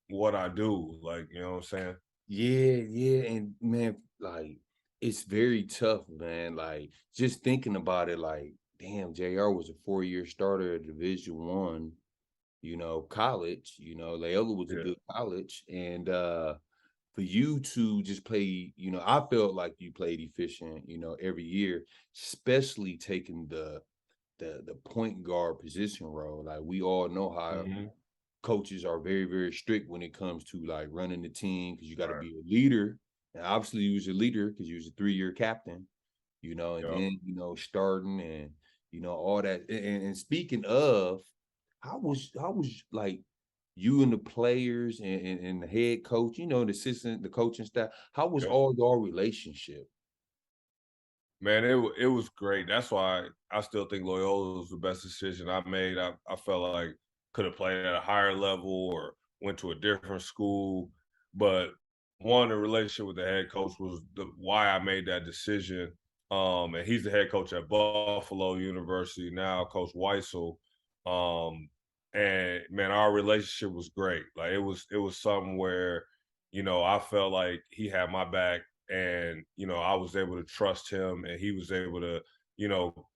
[SPEAKER 3] what I do. Like, you know what I'm saying?
[SPEAKER 2] Yeah. And man, like it's very tough, man. Like just thinking about it, like, damn, JR was a 4-year starter at Division One, college. Loyola was a
[SPEAKER 3] Yeah.
[SPEAKER 2] good college. And for you to just play, I felt like you played efficient, every year, especially taking the point guard position role. Like we all know how
[SPEAKER 3] Hmm.
[SPEAKER 2] coaches are very, very strict when it comes to like running the team because you got to
[SPEAKER 3] Right.
[SPEAKER 2] be a leader. And obviously, you was a leader because you was a 3-year captain, and
[SPEAKER 3] Yep.
[SPEAKER 2] then starting and all that. And speaking of, how was like you and the players and the head coach, the assistant, the coaching staff, how was
[SPEAKER 3] Yep.
[SPEAKER 2] all your relationship?
[SPEAKER 3] Man, it was great. That's why I still think Loyola was the best decision I made. I felt like could have played at a higher level or went to a different school, but one, the relationship with the head coach was why I made that decision. And he's the head coach at Buffalo University now, Coach Weissel. Um, and man, our relationship was great. Like it was something where, I felt like he had my back and I was able to trust him and he was able to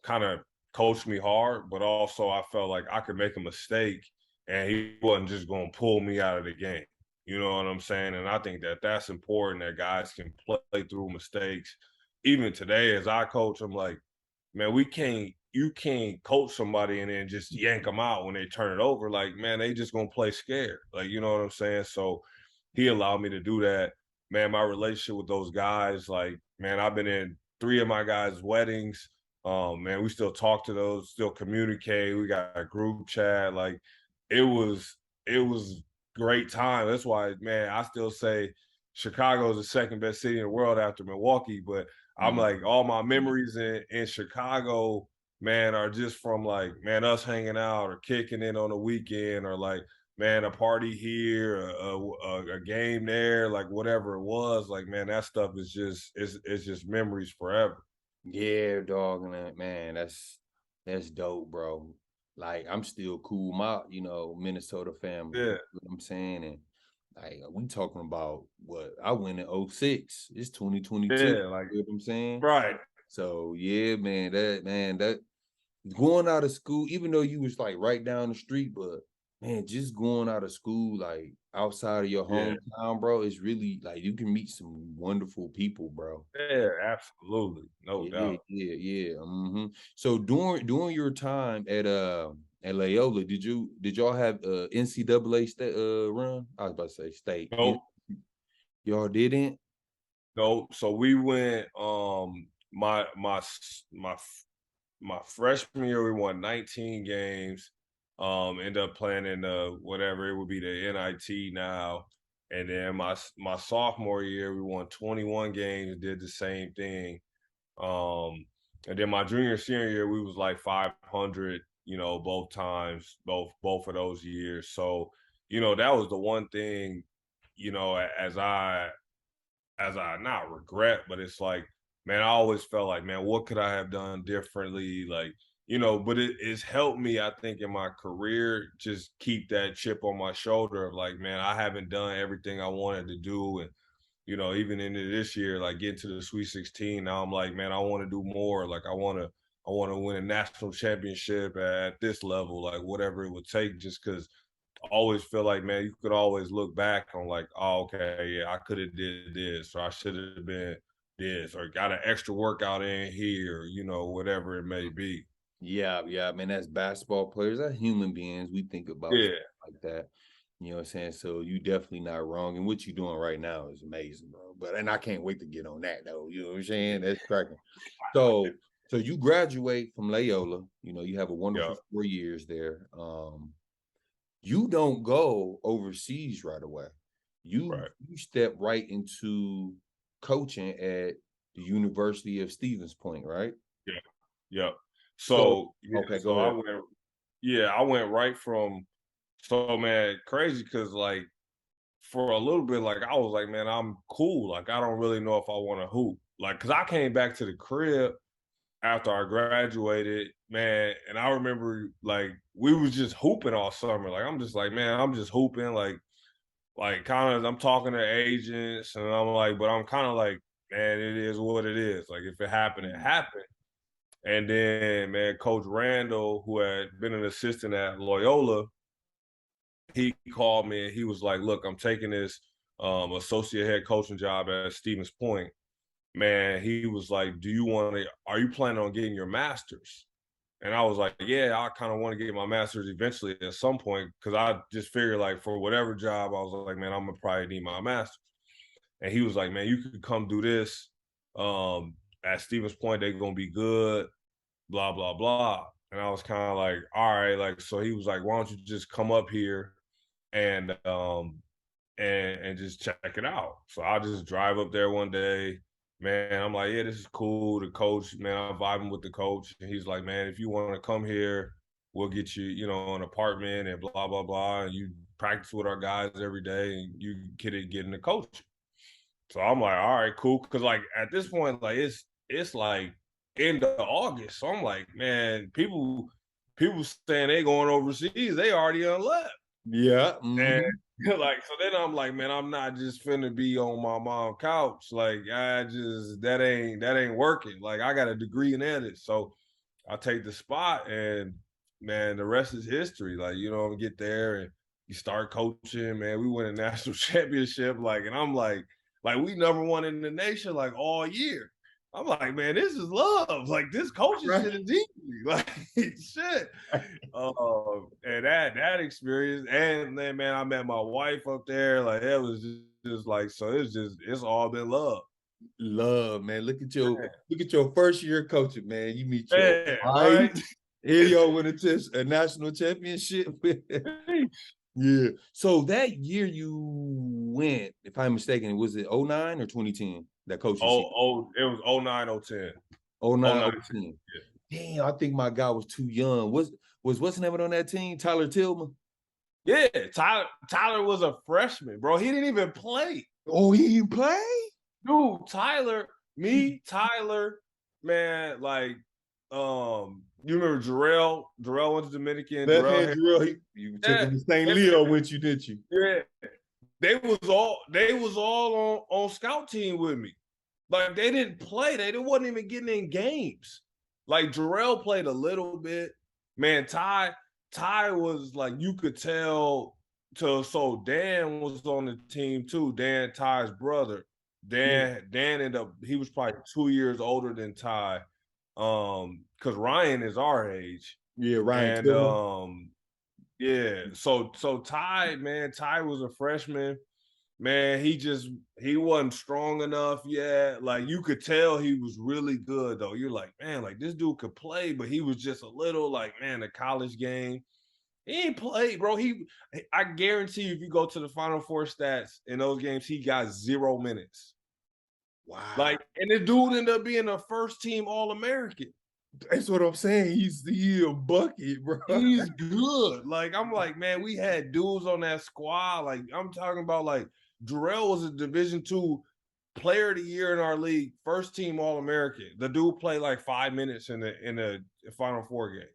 [SPEAKER 3] kind of coach me hard, but also I felt like I could make a mistake and he wasn't just going to pull me out of the game. You know what I'm saying? And I think that that's important, that guys can play through mistakes. Even today, as I coach, I'm like, man, you can't coach somebody and then just yank them out when they turn it over. Like, man, they just gonna play scared. Like, you know what I'm saying? So he allowed me to do that. Man, my relationship with those guys, like, man, I've been in 3 of my guys' weddings. Man, we still talk to those, still communicate. We got a group chat. Like, it was great time. That's why, man, I still say Chicago is the second best city in the world after Milwaukee. But I'm like, all my memories in Chicago, man, are just from like, man, us hanging out or kicking it on the weekend, or like, man, a party here, a game there, like whatever it was. Like, man, that stuff is just it's just memories forever.
[SPEAKER 2] Yeah, dog, man, that's dope, bro. Like, I'm still cool, my Minnesota family. You
[SPEAKER 3] Yeah,
[SPEAKER 2] know what I'm saying? And like, we talking about what I went in '06. It's 2022.
[SPEAKER 3] yeah, like
[SPEAKER 2] You know what I'm saying?
[SPEAKER 3] right.
[SPEAKER 2] So yeah, that going out of school, even though you was like right down the street, but man, just going out of school, like outside of your
[SPEAKER 3] Yeah,
[SPEAKER 2] hometown, bro, it's really like you can meet some wonderful people, bro.
[SPEAKER 3] yeah, absolutely, no
[SPEAKER 2] Yeah,
[SPEAKER 3] doubt.
[SPEAKER 2] yeah, yeah. So during your time at Loyola, did y'all have NCAA state run? I was about to say state.
[SPEAKER 3] Nope,
[SPEAKER 2] Y'all didn't?
[SPEAKER 3] nope. So we went my my s- my f- my freshman year we won 19 games. Ended up playing in the whatever it would be the NIT now. And then my sophomore year we won 21 games, did the same thing. Um, and then my junior senior year, we was like 500, both times, both of those years. So, that was the one thing, as I not regret, but it's like, man, I always felt like, man, what could I have done differently? Like, but it's helped me, I think, in my career, just keep that chip on my shoulder of like, man, I haven't done everything I wanted to do. And even into this year, like getting to the Sweet 16, now I'm like, man, I want to do more. Like I want to win a national championship at this level, like whatever it would take, just because I always feel like, man, you could always look back on like, oh, okay, yeah, I could have did this, or I should have been this, or got an extra workout in here, whatever it may be.
[SPEAKER 2] Yeah, yeah, man, that's basketball players, that's human beings. We think about stuff
[SPEAKER 3] Yeah,
[SPEAKER 2] like that. You know what I'm saying? So you definitely not wrong. And what you're doing right now is amazing, bro. And I can't wait to get on that though. You know what I'm saying? That's cracking. So so you graduate from Loyola, you have a
[SPEAKER 3] yeah,
[SPEAKER 2] wonderful 4 years there. You don't go overseas right away. You
[SPEAKER 3] right,
[SPEAKER 2] you step right into coaching at the University of Stevens Point, right?
[SPEAKER 3] yeah, yeah.
[SPEAKER 2] So
[SPEAKER 3] So yeah,
[SPEAKER 2] okay,
[SPEAKER 3] so
[SPEAKER 2] go
[SPEAKER 3] I
[SPEAKER 2] ahead.
[SPEAKER 3] went, yeah, I went right from. So man, crazy because like for a little bit, like I was like, man, I'm cool. Like I don't really know if I want to hoop. Like, cause I came back to the crib after I graduated, man, and I remember like we was just hooping all summer. Like I'm just like, man, I'm just hooping. Like kind of I'm talking to agents and I'm like, but I'm kind of like, man, it is what it is. Like if it happened, it happened. And then man, Coach Randall, who had been an assistant at Loyola, he called me and he was like, look, I'm taking this associate head coaching job at Stevens Point. Man, he was like, are you planning on getting your master's? And I was like, yeah, I kind of want to get my master's eventually at some point, because I just figured like for whatever job, I was like, man, I'm gonna probably need my master's. And he was like, man, you could come do this at Stevens Point. They're gonna be good, blah blah blah. And I was kind of like, all right, like so. He was like, why don't you just come up here and and just check it out. So I just drive up there one day. Man, I'm like, yeah, this is cool. The coach, man, I'm vibing with the coach. And he's like, man, if you want to come here, we'll get you, an apartment and blah, blah, blah. And you practice with our guys every day and you get into coaching. So I'm like, all right, cool. Cause like at this point, like it's like end of August. So I'm like, man, people saying they going overseas, they already left.
[SPEAKER 2] Yeah.
[SPEAKER 3] And like, so then I'm like, man, I'm not just finna be on my mom's couch. Like, that ain't working. Like, I got a degree in edit. So I take the spot and man, the rest is history. Like, get there and you start coaching, man. We win a national championship, like, and I'm like we #1 in the nation, like all year. I'm like, man, this is love. Like this coaching shit is easy. Like shit. And that experience, and then man, I met my wife up there. Like it was just like, so it's all been love.
[SPEAKER 2] Love, man. Look at your first year coaching, man. You meet your
[SPEAKER 3] Yeah,
[SPEAKER 2] wife.
[SPEAKER 3] right.
[SPEAKER 2] Here y'all win a national championship. Yeah. So that year you went, if I'm mistaken, was it 09 or 2010? That coaching season?
[SPEAKER 3] It was 09, 010.
[SPEAKER 2] 09,
[SPEAKER 3] 09,
[SPEAKER 2] 010.
[SPEAKER 3] yeah.
[SPEAKER 2] Damn, I think my guy was too young. Was what's the name on that team? Tyler Tillman?
[SPEAKER 3] Yeah, Tyler was a freshman, bro. He didn't even play.
[SPEAKER 2] Oh, he didn't play?
[SPEAKER 3] Dude, Tyler, man, like, you remember Jarrell? Jarrell went to Dominican.
[SPEAKER 2] Left hand Jarrell, you took him to St. Leo with you, didn't you?
[SPEAKER 3] Yeah. They was all on scout team with me. Like they didn't play. They wasn't even getting in games. Like Jarrell played a little bit. Man, Ty was like, you could tell. So Dan was on the team too. Dan, Ty's brother. Dan ended up, he was probably 2 years older than Ty. Because Ryan is our age.
[SPEAKER 2] Yeah, Ryan.
[SPEAKER 3] And yeah. So Ty, man, Ty was a freshman. Man, he wasn't strong enough yet. Like you could tell he was really good though. You're like, man, like this dude could play, but he was just a little like, man, the college game. He ain't played, bro. I guarantee you, if you go to the Final Four stats in those games, he got 0 minutes.
[SPEAKER 2] Wow.
[SPEAKER 3] Like, and the dude ended up being a first team All-American.
[SPEAKER 2] That's what I'm saying. He's a bucket, bro.
[SPEAKER 3] He's good. Like, I'm like, man, we had dudes on that squad. Like, I'm talking about like Jarrell was a Division II player of the year in our league, first team All-American. The dude played like 5 minutes in the Final Four game.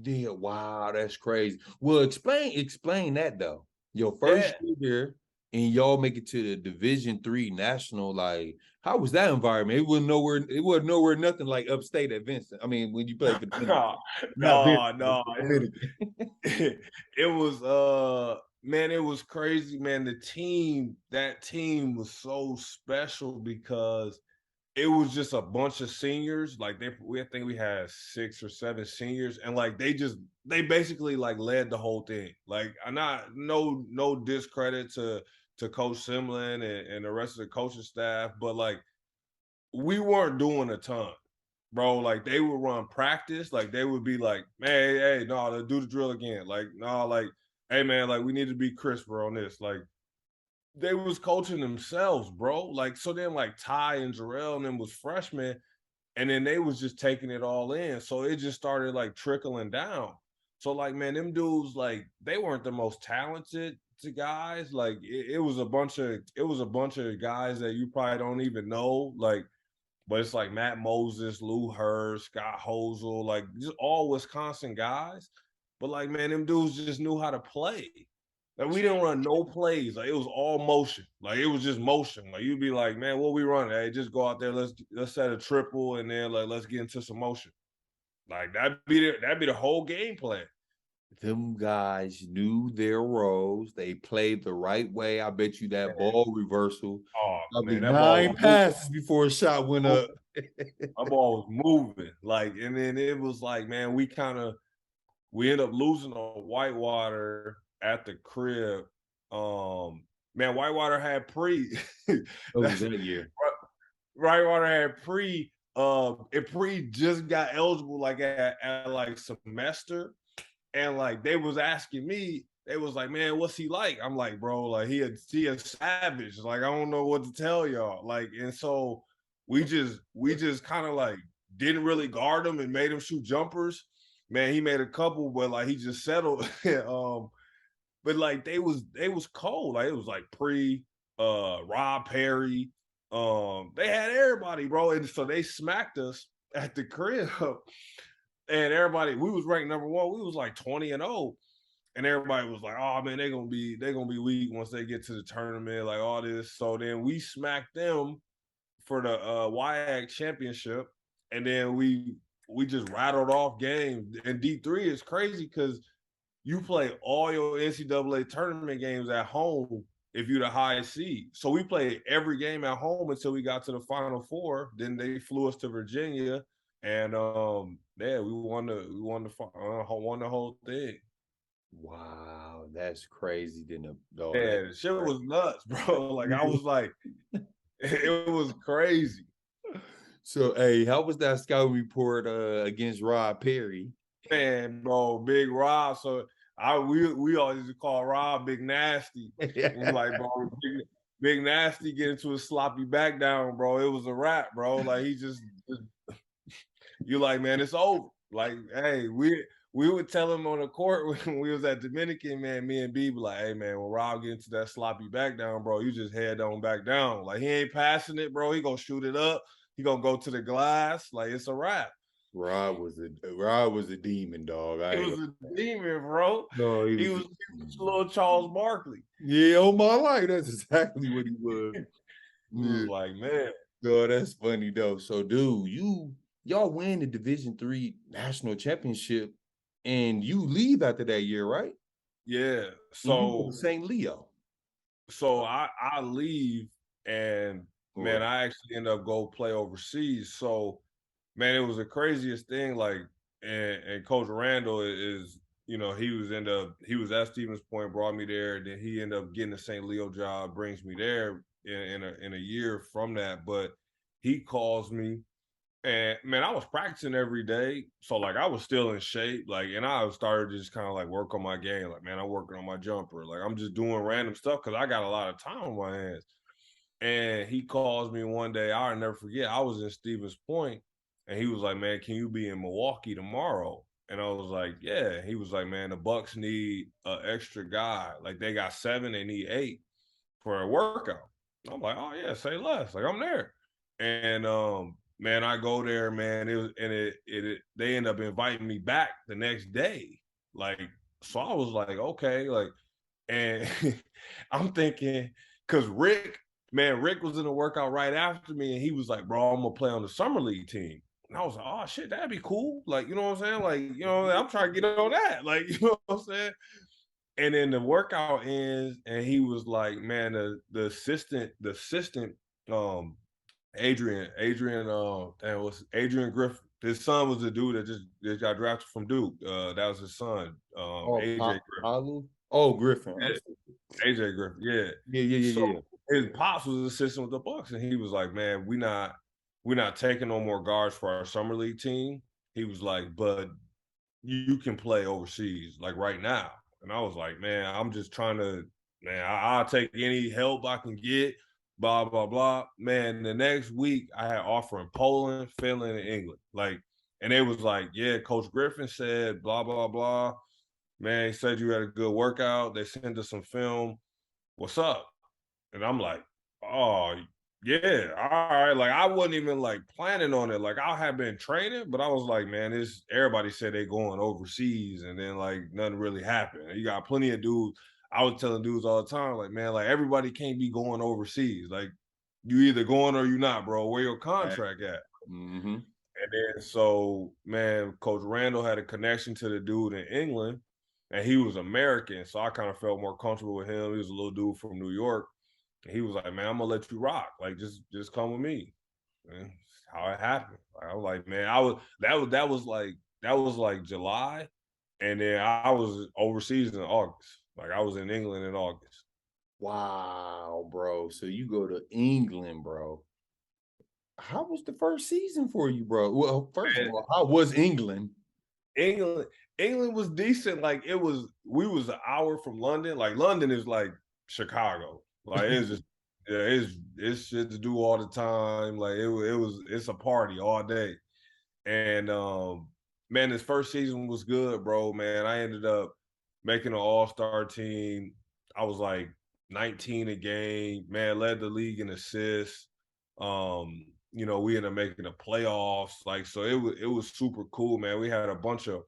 [SPEAKER 2] Yeah, wow, that's crazy. Well, explain that though. Your first year and y'all make it to the Division III national. Like, how was that environment? It wasn't nowhere nothing like upstate at Vincent. I mean, when you played for
[SPEAKER 3] no. It was man, it was crazy, man. That team was so special because it was just a bunch of seniors. Like I think we had 6 or 7 seniors, and like they basically like led the whole thing. Like no discredit to Coach Simlin and the rest of the coaching staff, but like we weren't doing a ton, bro. Like they would run practice, like they would be like, hey, no, let's do the drill again. Like, no, like, hey man, like we need to be crisper on this. Like they was coaching themselves, bro. Like, so then like Ty and Jarrell and them was freshmen, and then they was just taking it all in. So it just started like trickling down. So like, man, them dudes, like they weren't the most talented to guys. Like it was a bunch of guys that you probably don't even know. Like, but it's like Matt Moses, Lou Hurd, Scott Hosel, like just all Wisconsin guys. But like, man, them dudes just knew how to play. Like we didn't run no plays. Like it was all motion. Like it was just motion. Like you'd be like, man, what we running? Hey, just go out there. Let's set a triple and then like let's get into some motion. Like that'd be the whole game plan.
[SPEAKER 2] Them guys knew their roles. They played the right way. I bet you that ball reversal.
[SPEAKER 3] Oh man,
[SPEAKER 2] that 9 passes before a shot went up.
[SPEAKER 3] My ball was moving. Like, and then it was like, man, we end up losing on Whitewater at the crib. Man, Whitewater had pre.
[SPEAKER 2] was that year.
[SPEAKER 3] Whitewater had pre. And pre just got eligible like at like semester. And like they was asking me, they was like, man, what's he like? I'm like, bro, like he a savage. Like, I don't know what to tell y'all. Like, and so we just kind of like didn't really guard him and made him shoot jumpers. Man, he made a couple, but like he just settled. But like they was cold. Like it was like Rob Perry. They had everybody, bro. And so they smacked us at the crib. And everybody, we was ranked #1. We was like 20-0. And everybody was like, oh man, they're gonna be weak once they get to the tournament, like all this. So then we smacked them for the WIAC championship. And then we just rattled off games. And D3 is crazy because you play all your NCAA tournament games at home if you're the highest seed. So we played every game at home until we got to the Final Four. Then they flew us to Virginia, and yeah, we won the whole thing.
[SPEAKER 2] Wow, that's crazy. Dog,
[SPEAKER 3] Yeah, the shit was nuts, bro. Like I was like, it was crazy.
[SPEAKER 2] So, hey, how was that scouting report against Rob Perry?
[SPEAKER 3] Man, bro, Big Rob. So we always call Rob Big Nasty. We're like, bro, Big Nasty get into a sloppy back down, bro. It was a wrap, bro. Like he just you like, man, it's over. Like, hey, we would tell him on the court when we was at Dominican, man, me and B be like, hey man, when Rob get into that sloppy back down, bro, you just head on back down. Like he ain't passing it, bro. He gonna shoot it up. He gonna go to the glass. Like it's a wrap.
[SPEAKER 2] Rob was a demon, dog.
[SPEAKER 3] He was a demon, bro.
[SPEAKER 2] No,
[SPEAKER 3] he was little Charles Barkley.
[SPEAKER 2] Yeah, oh my life, that's exactly what he was.
[SPEAKER 3] He was like, man.
[SPEAKER 2] No, that's funny though. So, dude, y'all win the Division III national championship, and you leave after that year, right?
[SPEAKER 3] Yeah. So
[SPEAKER 2] St. Leo.
[SPEAKER 3] So I leave, and man, I actually end up go play overseas. So man, it was the craziest thing. Like, and Coach Randall is, he was at Stevens Point, brought me there. Then he ended up getting the St. Leo job, brings me there in a year from that. But he calls me, and man, I was practicing every day, so like I was still in shape. Like, and I started just kind of like work on my game. Like, man, I'm working on my jumper. Like, I'm just doing random stuff because I got a lot of time on my hands. And he calls me one day. I'll never forget. I was in Stevens Point, and he was like, "Man, can you be in Milwaukee tomorrow?" And I was like, "Yeah." He was like, "Man, the Bucks need an extra guy. Like they got 7, they need 8 for a workout." I'm like, "Oh yeah, say less." Like I'm there, and man, I go there, man. They end up inviting me back the next day. Like, so I was like, okay, like, and I'm thinking, cause Rick was in the workout right after me, and he was like, bro, I'm gonna play on the summer league team. And I was like, oh shit, that'd be cool. Like, you know what I'm saying? Like, I'm trying to get on that. Like, you know what I'm saying? And then the workout ends, and he was like, man, the assistant, Adrian, was Adrian Griffin. His son was a dude that just got drafted from Duke. That was his son, AJ Griffin.
[SPEAKER 2] Griffin.
[SPEAKER 3] AJ Griffin, yeah.
[SPEAKER 2] Yeah.
[SPEAKER 3] His pops was assistant with the Bucks, and he was like, man, we're not taking no more guards for our summer league team. He was like, but you can play overseas, like right now. And I was like, man, I'm just trying to, man, I'll take any help I can get, blah, blah, blah. Man, the next week I had offer in Poland, Finland, and England. Like, and it was like, yeah, Coach Griffin said, blah, blah, blah. Man, he said you had a good workout. They sent us some film. What's up? And I'm like, oh, yeah, all right. Like I wasn't even like planning on it. Like I had been training, but I was like, man, everybody said they going overseas, and then like nothing really happened. You got plenty of dudes. I was telling dudes all the time, like, man, like everybody can't be going overseas. Like you either going or you not, bro. Where your contract at?
[SPEAKER 2] Mm-hmm.
[SPEAKER 3] And then so, man, Coach Randall had a connection to the dude in England, and he was American, so I kind of felt more comfortable with him. He was a little dude from New York. He was like, man, I'm gonna let you rock. Like, just come with me. And how it happened. Like, I was like, man, that was like July, and then I was overseas in August. Like I was in England in August.
[SPEAKER 2] Wow, bro. So you go to England, bro. How was the first season for you, bro? Well, first of all, how was England?
[SPEAKER 3] England was decent. Like we was an hour from London. Like London is like Chicago. Like it's just, yeah, it's shit to do all the time. Like it's a party all day. And man, this first season was good, bro. Man, I ended up making an all-star team. I was like 19 a game. Man, led the league in assists. We ended up making the playoffs. Like, so it was super cool, man. We had a bunch of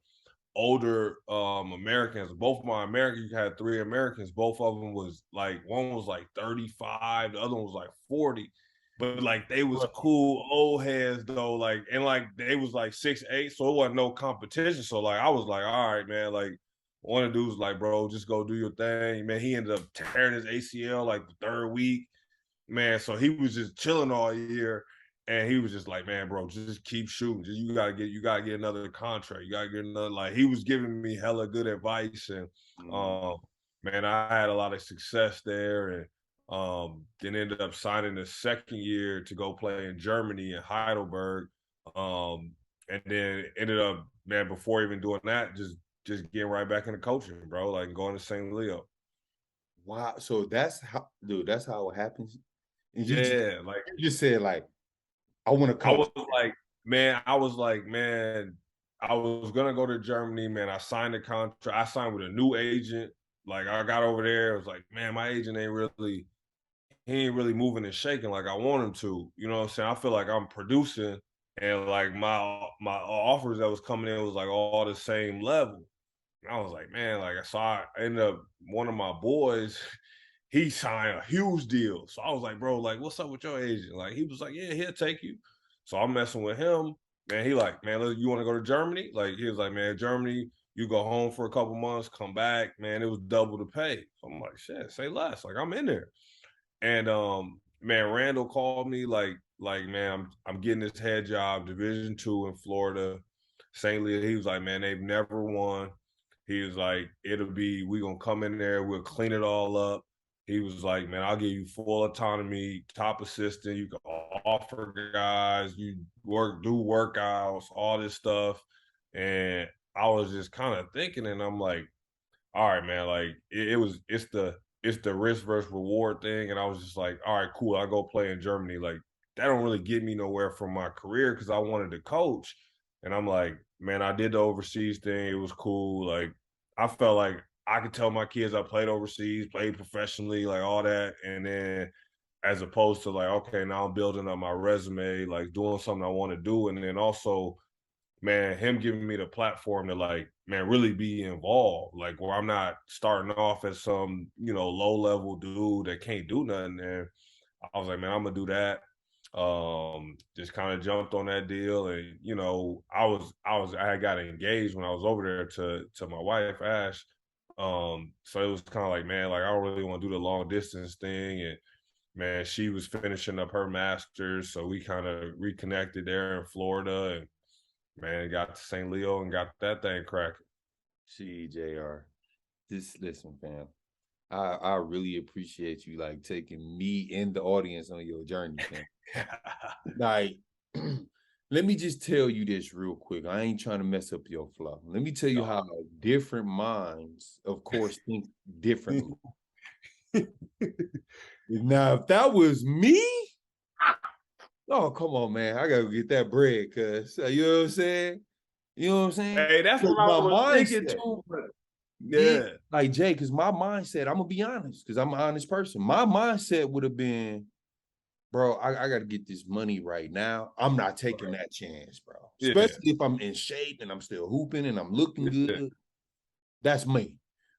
[SPEAKER 3] older Americans. Both of my Americans, you had 3 Americans. Both of them was like, one was like 35, the other one was like 40. But like they was cool old heads though, like, and like they was like 6'8", so it wasn't no competition. So like I was like, all right, man, like One of the dudes was like, bro, just go do your thing. Man, he ended up tearing his ACL like the third week. Man, so he was just chilling all year. And he was just like, man, bro, just keep shooting. You gotta get another contract. You gotta get another, like, he was giving me hella good advice. And um, man, I had a lot of success there. And then ended up signing the second year to go play in Germany in Heidelberg. Um, and then ended up, man, before even doing that, just getting right back into coaching, bro, like going to St. Leo.
[SPEAKER 2] Wow. So that's how, dude, that's how it happens. And
[SPEAKER 3] Yeah, like
[SPEAKER 2] you just said, like, I want to
[SPEAKER 3] I
[SPEAKER 2] coach.
[SPEAKER 3] was like, man, I was like, man, I was gonna go to Germany, man. I signed a contract. I signed with a new agent. Like I got over there, it was like, man, my agent he ain't really moving and shaking like I want him to. You know what I'm saying? I feel like I'm producing and like my offers that was coming in was like all the same level. And I was like, man, like so I ended up one of my boys, he signed a huge deal. So I was like, bro, like, what's up with your agent? Like, he was like, yeah, he'll take you. So I'm messing with him. Man, he like, man, look, you want to go to Germany? Like, he was like, man, Germany, you go home for a couple months, come back, man, it was double the pay. So I'm like, shit, say less. Like, I'm in there. And man, Randall called me like man, I'm getting this head job, Division II in Florida, St. Louis. He was like, man, they've never won. He was like, we gonna come in there, we'll clean it all up. He was like, man, I'll give you full autonomy, top assistant. You can offer guys, you do workouts, all this stuff. And I was just kind of thinking, and I'm like, all right, man, like it's the risk versus reward thing. And I was just like, all right, cool. I go play in Germany. Like that don't really get me nowhere from my career because I wanted to coach. And I'm like, man, I did the overseas thing. It was cool. Like I felt like I could tell my kids I played overseas, played professionally, like all that. And then as opposed to like, okay, now I'm building up my resume, like doing something I want to do. And then also man, him giving me the platform to like, man, really be involved. Like where I'm not starting off as some, low level dude that can't do nothing. And I was like, man, I'm gonna do that. Just kind of jumped on that deal. And, I had got engaged when I was over there to my wife, Ash. So it was kind of like, man, like I don't really want to do the long distance thing. And man, she was finishing up her master's. So we kind of reconnected there in Florida and man, got to St. Leo and got that thing cracking.
[SPEAKER 2] See, JR, listen, fam. I really appreciate you like taking me and the audience on your journey, fam. Like, let me just tell you this real quick. I ain't trying to mess up your flow. Let me tell you how different minds, of course, think differently. Now, if that was me, oh, come on, man. I gotta get that bread, cuz you know what I'm saying? You know what I'm saying?
[SPEAKER 3] Hey, that's what I was thinking too. But yeah.
[SPEAKER 2] Like Jay, because my mindset, I'm gonna be honest, because I'm an honest person. My mindset would have been, bro, I gotta get this money right now. I'm not taking that chance, bro. Especially if I'm in shape and I'm still hooping and I'm looking good. That's me.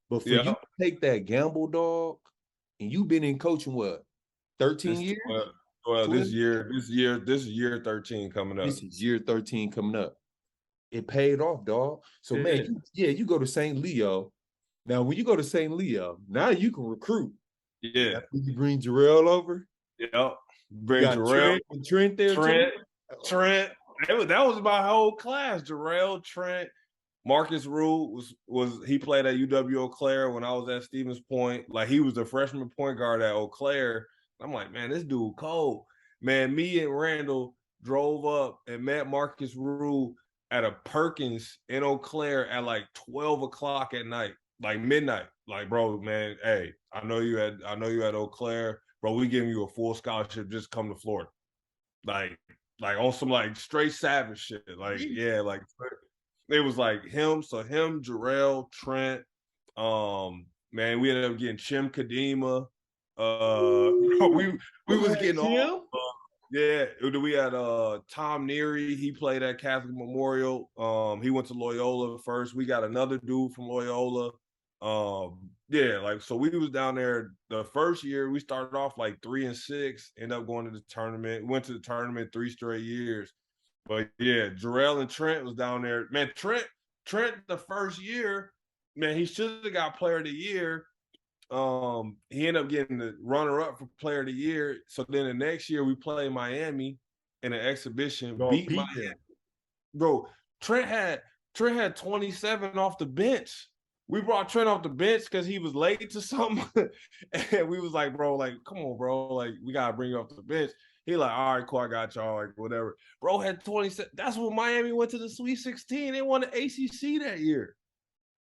[SPEAKER 2] But for you to take that gamble, dog, and you've been in coaching what, 13 years?
[SPEAKER 3] Well, this is year 13 coming up.
[SPEAKER 2] This is year 13 coming up. It paid off, dog. So, man, you go to St. Leo. Now, when you go to St. Leo, now you can recruit.
[SPEAKER 3] Yeah.
[SPEAKER 2] You bring Jarrell over.
[SPEAKER 3] Yep. Bring Jarrell.
[SPEAKER 2] Trent there,
[SPEAKER 3] Trent. That was my whole class. Jarrell, Trent, Marcus Rue he played at UW Eau Claire when I was at Stevens Point. Like he was the freshman point guard at Eau Claire. I'm like, man, this dude cold. Man, me and Randall drove up and met Marcus Rue at a Perkins in Eau Claire at like 12 o'clock at night, like midnight. Like, bro, man, hey, I know you at Eau Claire, bro. We giving you a full scholarship. Just come to Florida. Like on some like straight savage shit. Like, yeah, like it was like him. So him, Jarrell, Trent. Man, we ended up getting Chim Kadima. We was getting all. Yeah, we had Tom Neary. He played at Catholic Memorial. He went to Loyola first. We got another dude from Loyola. Yeah, like so we was down there the first year. We started off like 3-6, ended up going to the tournament. Went to the tournament 3 straight years. But yeah, Jarrell and Trent was down there. Man, Trent the first year, man, he should have got Player of the Year. He ended up getting the runner-up for Player of the Year. So then the next year we played Miami in an exhibition,
[SPEAKER 2] Y'all
[SPEAKER 3] beat
[SPEAKER 2] beat
[SPEAKER 3] Miami.
[SPEAKER 2] them.
[SPEAKER 3] Bro, Trent had 27 off the bench. We brought Trent off the bench because he was late to something. And we was like, bro, like, come on, bro. Like, we gotta bring you off the bench. He like, all right, cool, I got y'all, like, whatever. Bro had 27. That's when Miami went to the Sweet 16. They won the ACC that year.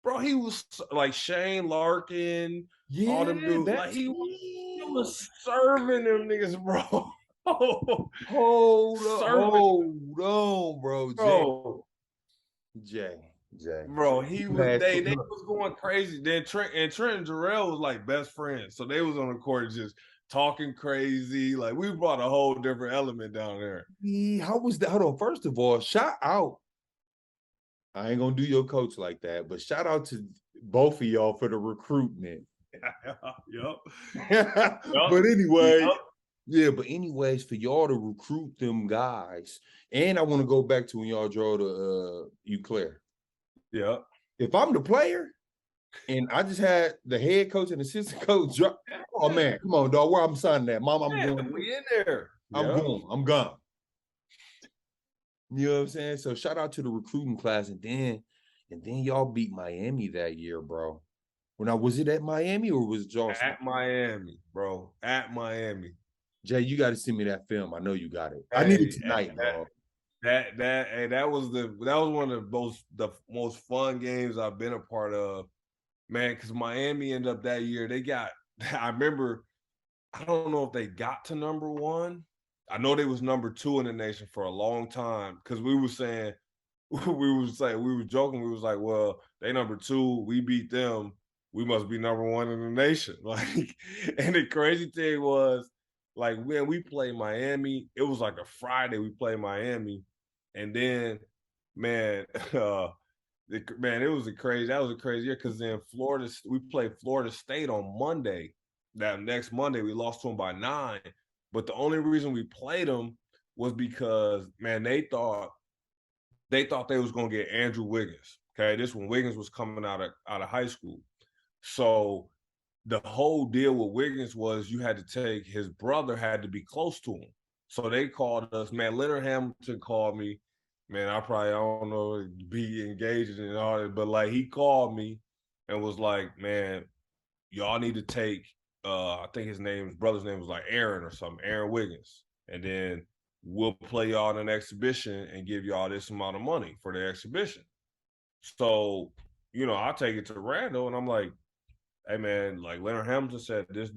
[SPEAKER 3] Bro, he was like Shane Larkin, all them
[SPEAKER 2] Yeah,
[SPEAKER 3] dudes. Like,
[SPEAKER 2] that's
[SPEAKER 3] he was serving them niggas, bro.
[SPEAKER 2] hold
[SPEAKER 3] Serving,
[SPEAKER 2] on, bro.
[SPEAKER 3] bro.
[SPEAKER 2] Jay.
[SPEAKER 3] Bro,
[SPEAKER 2] You had
[SPEAKER 3] they
[SPEAKER 2] some,
[SPEAKER 3] was going crazy. Then Trent and Jarrell was like best friends. So they was on the court just talking crazy. Like we brought a whole different element down there.
[SPEAKER 2] how was that? Hold on. First of all, shout out. I ain't gonna do your coach like that, but shout out to both of y'all for the recruitment.
[SPEAKER 3] Yep.
[SPEAKER 2] But anyway,
[SPEAKER 3] Yep.
[SPEAKER 2] yeah, but anyways, for y'all to recruit them guys, and I want to go back to when y'all drove to Eau Claire.
[SPEAKER 3] Yep.
[SPEAKER 2] If I'm the player and I just had the head coach and assistant coach drop, oh man, come on, dog, where I'm signing that? Mom, I'm going.
[SPEAKER 3] We in there.
[SPEAKER 2] I'm going. I'm gone. You know what I'm saying? So shout out to the recruiting class, and then y'all beat Miami that year, bro. Was it at Miami or was it Charleston?
[SPEAKER 3] At Miami, bro. At Miami.
[SPEAKER 2] Jay, you got to send me that film. I know you got it. I need it tonight, dog.
[SPEAKER 3] That was one of the most fun games I've been a part of, man. Because Miami ended up that year. They got. I remember. I don't know if they got to number one. I know they was number two in the nation for a long time. Because we were saying, we were joking. We was like, well, they number two. We beat them. We must be number one in the nation. Like, and the crazy thing was, like, when we played Miami, it was like a Friday. We played Miami, and then, man, it was a crazy year because then we played Florida State on Monday. That next Monday, we lost to them by 9. But the only reason we played them was because, man, they thought they was gonna get Andrew Wiggins. Okay, this when Wiggins was coming out of high school. So the whole deal with Wiggins was his brother had to be close to him. So they called us, man. Leonard Hamilton called me, man. I don't know, be engaged in all that, but like he called me and was like, man, y'all need to take. I think his brother's name was like Aaron or something, Aaron Wiggins, and then we'll play y'all in an exhibition and give y'all this amount of money for the exhibition. So, I take it to Randall and I'm like, hey man, like Leonard Hamilton said this.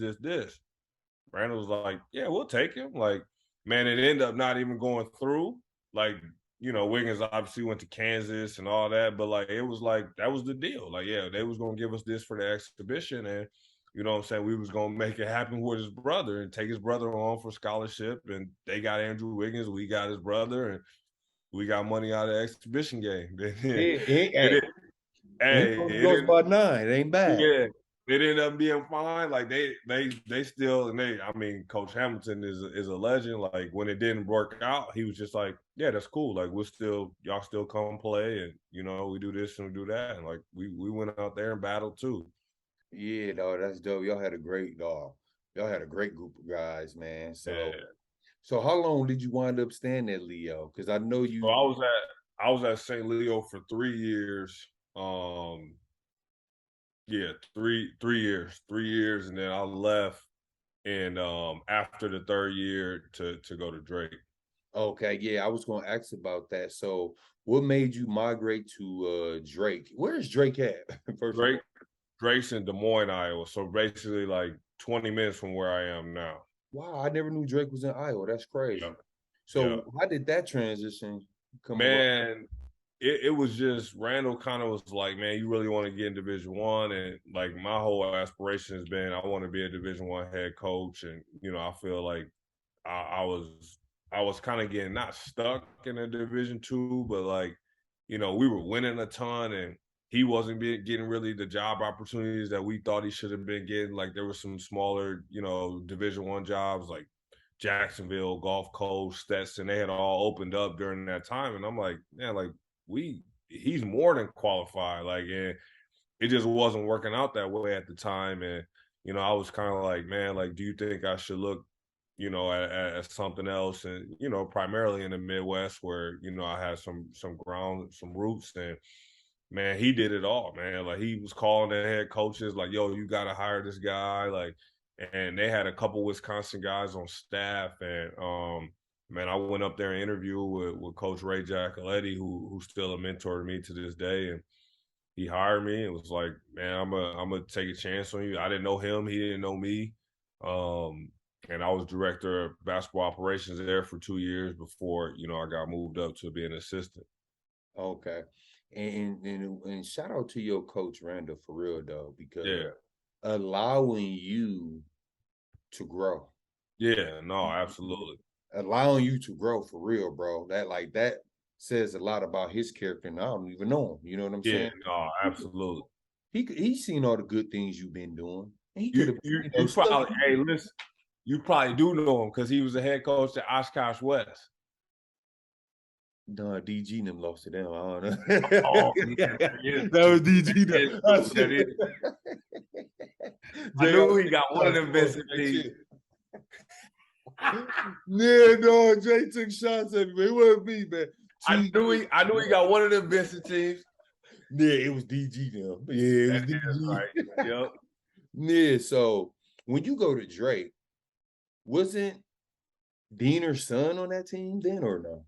[SPEAKER 3] Randall was like, yeah, we'll take him. Like, man, it ended up not even going through. Like, Wiggins obviously went to Kansas and all that, but like it was like that was the deal. Like, yeah, they was gonna give us this for the exhibition, and you know what I'm saying, we was gonna make it happen with his brother and take his brother on for scholarship. And they got Andrew Wiggins, we got his brother, and we got money out of the exhibition game.
[SPEAKER 2] It goes by 9. It ain't bad.
[SPEAKER 3] Yeah, it ended up being fine. Like they still, and I mean, Coach Hamilton is a legend. Like when it didn't work out, he was just like, yeah, that's cool. Like y'all still come play, and we do this and we do that, and like we went out there and battled too.
[SPEAKER 2] Yeah, dog, that's dope. Y'all had a great group of guys, man. So how long did you wind up staying at Leo? Because I know you.
[SPEAKER 3] So I was at St. Leo for 3 years. Yeah, 3 years, and then I left, and after the 3rd year to go to Drake.
[SPEAKER 2] Okay, yeah, I was going to ask about that. So, what made you migrate to Drake? Where is Drake at?
[SPEAKER 3] Drake's in Des Moines, Iowa. So basically, like 20 minutes from where I am now.
[SPEAKER 2] Wow, I never knew Drake was in Iowa. That's crazy.
[SPEAKER 3] Yeah.
[SPEAKER 2] So, how did that transition come about?
[SPEAKER 3] Man, it was just Randall kind of was like, man, you really want to get in Division I, and like my whole aspiration has been I want to be a Division I head coach, and I feel like I was kind of getting not stuck in a Division II, but like we were winning a ton, and he wasn't getting really the job opportunities that we thought he should have been getting. Like there were some smaller Division I jobs like Jacksonville, Gulf Coast, Stetson, they had all opened up during that time, and I'm like, man, like he's more than qualified. Like, and it just wasn't working out that way at the time. And, I was kind of like, man, like, do you think I should look, at something else? And, primarily in the Midwest where, I had some ground, some roots. And man, he did it all, man. Like he was calling the head coaches, like, yo, you gotta hire this guy. Like, and they had a couple Wisconsin guys on staff. And man, I went up there and interviewed with Coach Ray Giacoletti, who's still a mentor to me to this day. And he hired me. It was like, man, I'm gonna take a chance on you. I didn't know him, he didn't know me. And I was director of basketball operations there for 2 years before, I got moved up to be an assistant.
[SPEAKER 2] Okay. And shout out to your coach Randall for real though, because allowing you to grow.
[SPEAKER 3] Yeah, no, absolutely.
[SPEAKER 2] Allowing you to grow for real, bro. That says a lot about his character, and I don't even know him. You know what I'm saying?
[SPEAKER 3] No, absolutely.
[SPEAKER 2] He's seen all the good things you've been doing. And he could have,
[SPEAKER 3] you probably, hey, listen, you probably do know him because he was the head coach at Oshkosh West.
[SPEAKER 2] No, DG and them lost to them. I don't know.
[SPEAKER 3] That was DG. I knew he got one of them Vincent teams.
[SPEAKER 2] Yeah, no, Jay took shots at me, man. It wasn't me, man.
[SPEAKER 3] I knew he got one of them Vincent teams.
[SPEAKER 2] Yeah, it was DG now. Yeah, it was DG.
[SPEAKER 3] Right. Yep.
[SPEAKER 2] Yeah, so when you go to Drake, wasn't Diener's son on that team then or no?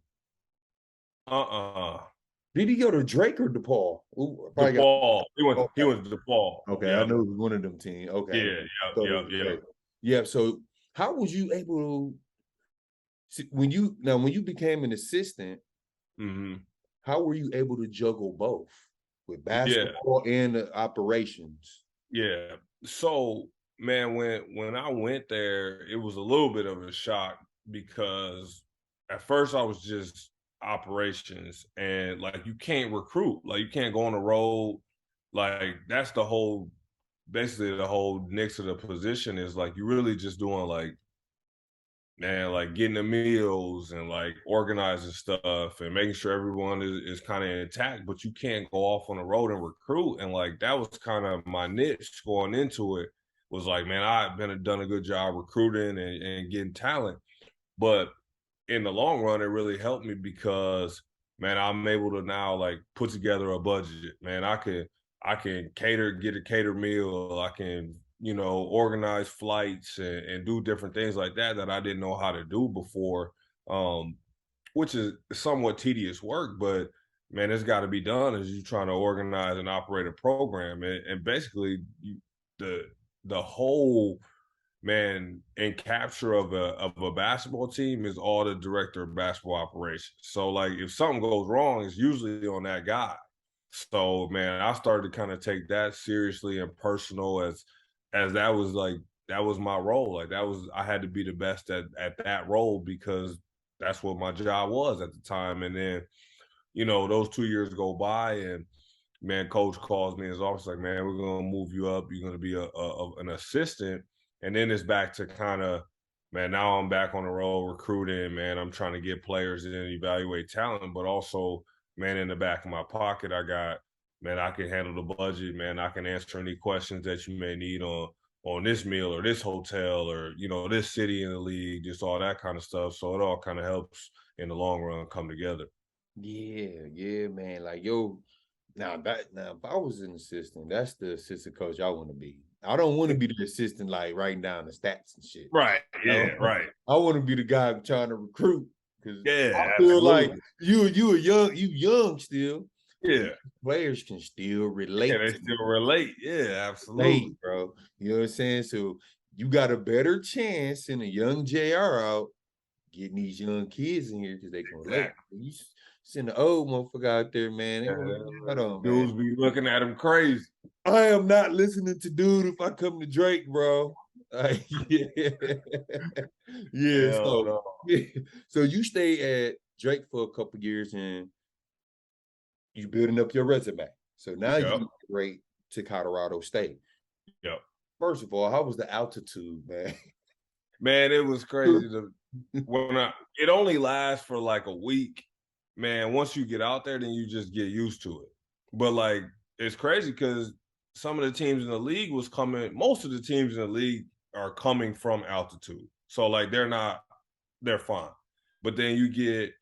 [SPEAKER 2] Did he go to Drake or DePaul?
[SPEAKER 3] DePaul. He went to DePaul.
[SPEAKER 2] Okay, I know it was one of them teams. Okay.
[SPEAKER 3] Yeah.
[SPEAKER 2] Yeah. So how was you able to when you became an assistant, how were you able to juggle both with basketball and the operations?
[SPEAKER 3] Yeah. So man, when I went there, it was a little bit of a shock because at first I was just operations, and like you can't recruit, like you can't go on the road. Like that's basically the whole nix of the position is like you're really just doing like, man, like getting the meals and like organizing stuff and making sure everyone is kind of intact, but you can't go off on the road and recruit. And like that was kind of my niche going into it, was like, man, I've done a good job recruiting and getting talent. But in the long run, it really helped me because, man, I'm able to now like put together a budget. Man, I can get a catered meal. I can, organize flights and do different things like that I didn't know how to do before, which is somewhat tedious work, but man, it's got to be done as you're trying to organize and operate a program. And basically the whole, man, and capture of a basketball team is all the director of basketball operations. So like if something goes wrong, it's usually on that guy. So man, I started to kind of take that seriously and personal as that was my role. Like I had to be the best at that role because that's what my job was at the time. And then, those 2 years go by and man, coach calls me in his office like, man, we're gonna move you up. You're gonna be an assistant. And then it's back to kind of, man, now I'm back on the road recruiting, man. I'm trying to get players and evaluate talent, but also, man, in the back of my pocket, I got, man, I can handle the budget, man. I can answer any questions that you may need on this meal or this hotel or, this city in the league, just all that kind of stuff. So it all kind of helps in the long run come together.
[SPEAKER 2] Yeah, man. Like, yo, now if I was an assistant, that's the assistant coach I want to be. I don't want to be the assistant like writing down the stats and shit.
[SPEAKER 3] Right. Yeah. Right.
[SPEAKER 2] I want to be the guy trying to recruit because I feel
[SPEAKER 3] absolutely.
[SPEAKER 2] like you young still.
[SPEAKER 3] Yeah.
[SPEAKER 2] Players can still relate.
[SPEAKER 3] Yeah, they still relate. Yeah, absolutely,
[SPEAKER 2] bro. You know what I'm saying? So you got a better chance in a young JR out getting these young kids in here because they can relate. You send the old motherfucker out there, man.
[SPEAKER 3] Dudes be looking at him crazy.
[SPEAKER 2] I am not listening to dude if I come to Drake, bro. So you stay at Drake for a couple years and you building up your resume. So now you migrate to Colorado State.
[SPEAKER 3] Yep.
[SPEAKER 2] First of all, how was the altitude, man?
[SPEAKER 3] Man, it was crazy. It only lasts for like a week. Man, once you get out there, then you just get used to it. But like, it's crazy because some of the teams in the league was coming. Most of the teams in the league are coming from altitude, so like they're fine. But then you get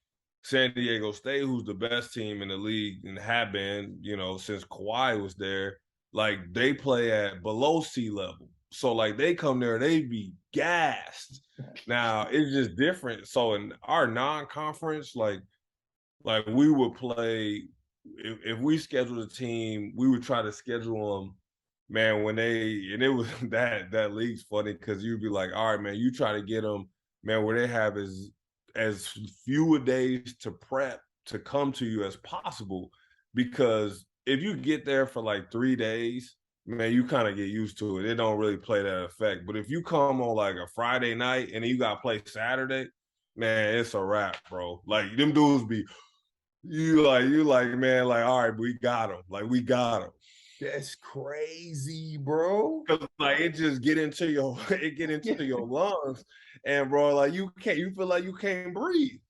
[SPEAKER 3] San Diego State, who's the best team in the league and have been, since Kawhi was there. Like they play at below sea level, so like they come there, they be gassed. Now it's just different. So in our non-conference, like we would play if we scheduled a team, we would try to schedule them, man, when it was that league's funny because you'd be like, all right, man, you try to get them, man, where they have as few days to prep to come to you as possible, because if you get there for like 3 days, man, you kind of get used to it. It don't really play that effect. But if you come on like a Friday night and then you got to play Saturday, man, it's a wrap, bro. Like them dudes be you like, man, like, all right, we got him. Like, we got him.
[SPEAKER 2] That's crazy, bro.
[SPEAKER 3] Cause like it just get into your lungs, and bro, like you feel like you can't breathe.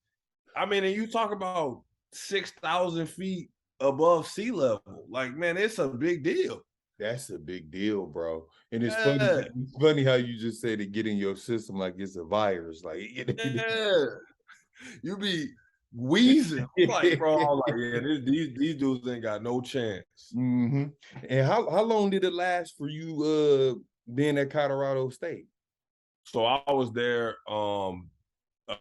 [SPEAKER 3] I mean, and you talk about 6,000 feet above sea level. Like, man, it's a big deal.
[SPEAKER 2] That's a big deal, bro. And it's
[SPEAKER 3] Yeah.
[SPEAKER 2] funny. It's funny how you just said it get in your system like it's a virus. Like,
[SPEAKER 3] yeah. You be wheezing. Like, bro, I'm like, yeah, these dudes ain't got no chance.
[SPEAKER 2] Mm-hmm. And how long did it last for you being at Colorado State?
[SPEAKER 3] So I was there.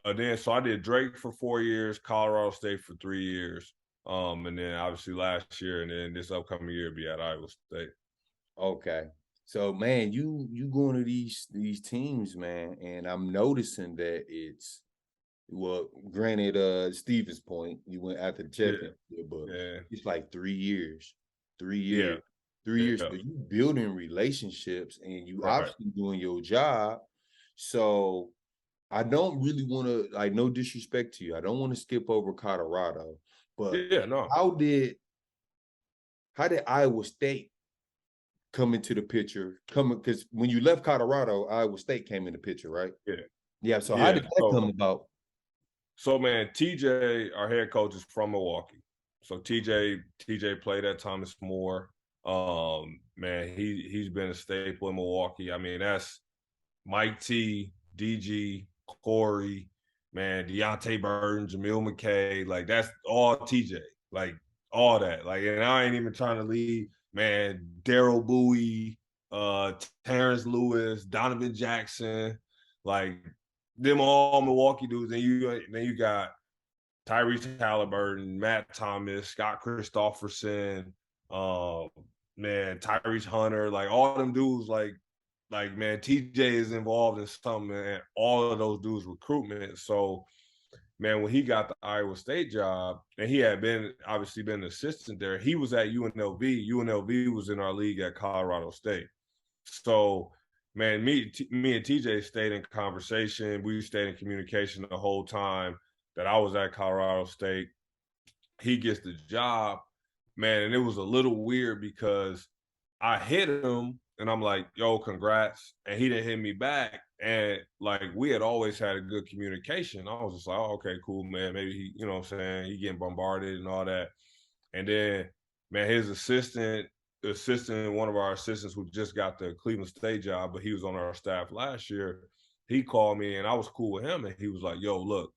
[SPEAKER 3] Then so I did Drake for 4 years, Colorado State for 3 years, and then obviously last year, and then this upcoming year be at Iowa State.
[SPEAKER 2] Okay, so man, you going to these teams, man, and I'm noticing that it's granted, Stevens Point, you went after the championship, but it's like 3 years, 3 years, 3 years. So you building relationships, and you obviously doing your job. So I don't really want to, like, no disrespect to you, I don't want to skip over Colorado, but how did Iowa State come into the picture? Because when you left Colorado, Iowa State came in the picture, right? Yeah. So how did that come about?
[SPEAKER 3] So man, TJ, our head coach, is from Milwaukee. So TJ played at Thomas More. Man, he's been a staple in Milwaukee. I mean, that's Mike T, DG, Corey, man, Deontay Burton, Jamil McKay, like that's all TJ, like all that. Like, and I ain't even trying to lead, man, Daryl Bowie, Terrence Lewis, Donovan Jackson, like them all Milwaukee dudes. And then you got Tyrese Halliburton, Matt Thomas, Scott Christopherson, man, Tyrese Hunter, like all them dudes, like man, TJ is involved in something, and all of those dudes recruitment. So, man, when he got the Iowa State job, and he had obviously been an assistant there, he was at UNLV. UNLV was in our league at Colorado State. So, man, me and TJ stayed in conversation. We stayed in communication the whole time that I was at Colorado State. He gets the job, man, and it was a little weird because I hit him and I'm like, yo, congrats. And he didn't hit me back. And like, we had always had a good communication. I was just like, oh, okay, cool, man. Maybe he, you know what I'm saying? He getting bombarded and all that. And then, man, his assistant, one of our assistants who just got the Cleveland State job, but he was on our staff last year, he called me and I was cool with him. And he was like, yo, look,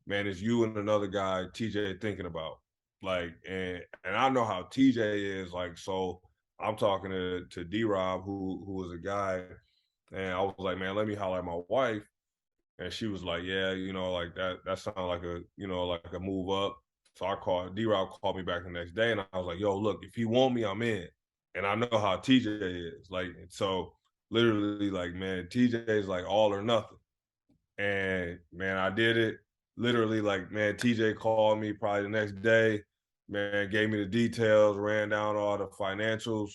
[SPEAKER 3] man, it's you and another guy TJ thinking about. Like, and I know how TJ is, like, so I'm talking to D-Rob, who was a guy, and I was like, man, let me holler at my wife. And she was like, yeah, like that sounded like a move up. So I called, D-Rob called me back the next day, and I was like, yo, look, if he want me, I'm in. And I know how TJ is. Like, so literally, like, man, TJ is like all or nothing. And man, I did it. Literally, like, man, TJ called me probably the next day, man, gave me the details, ran down all the financials.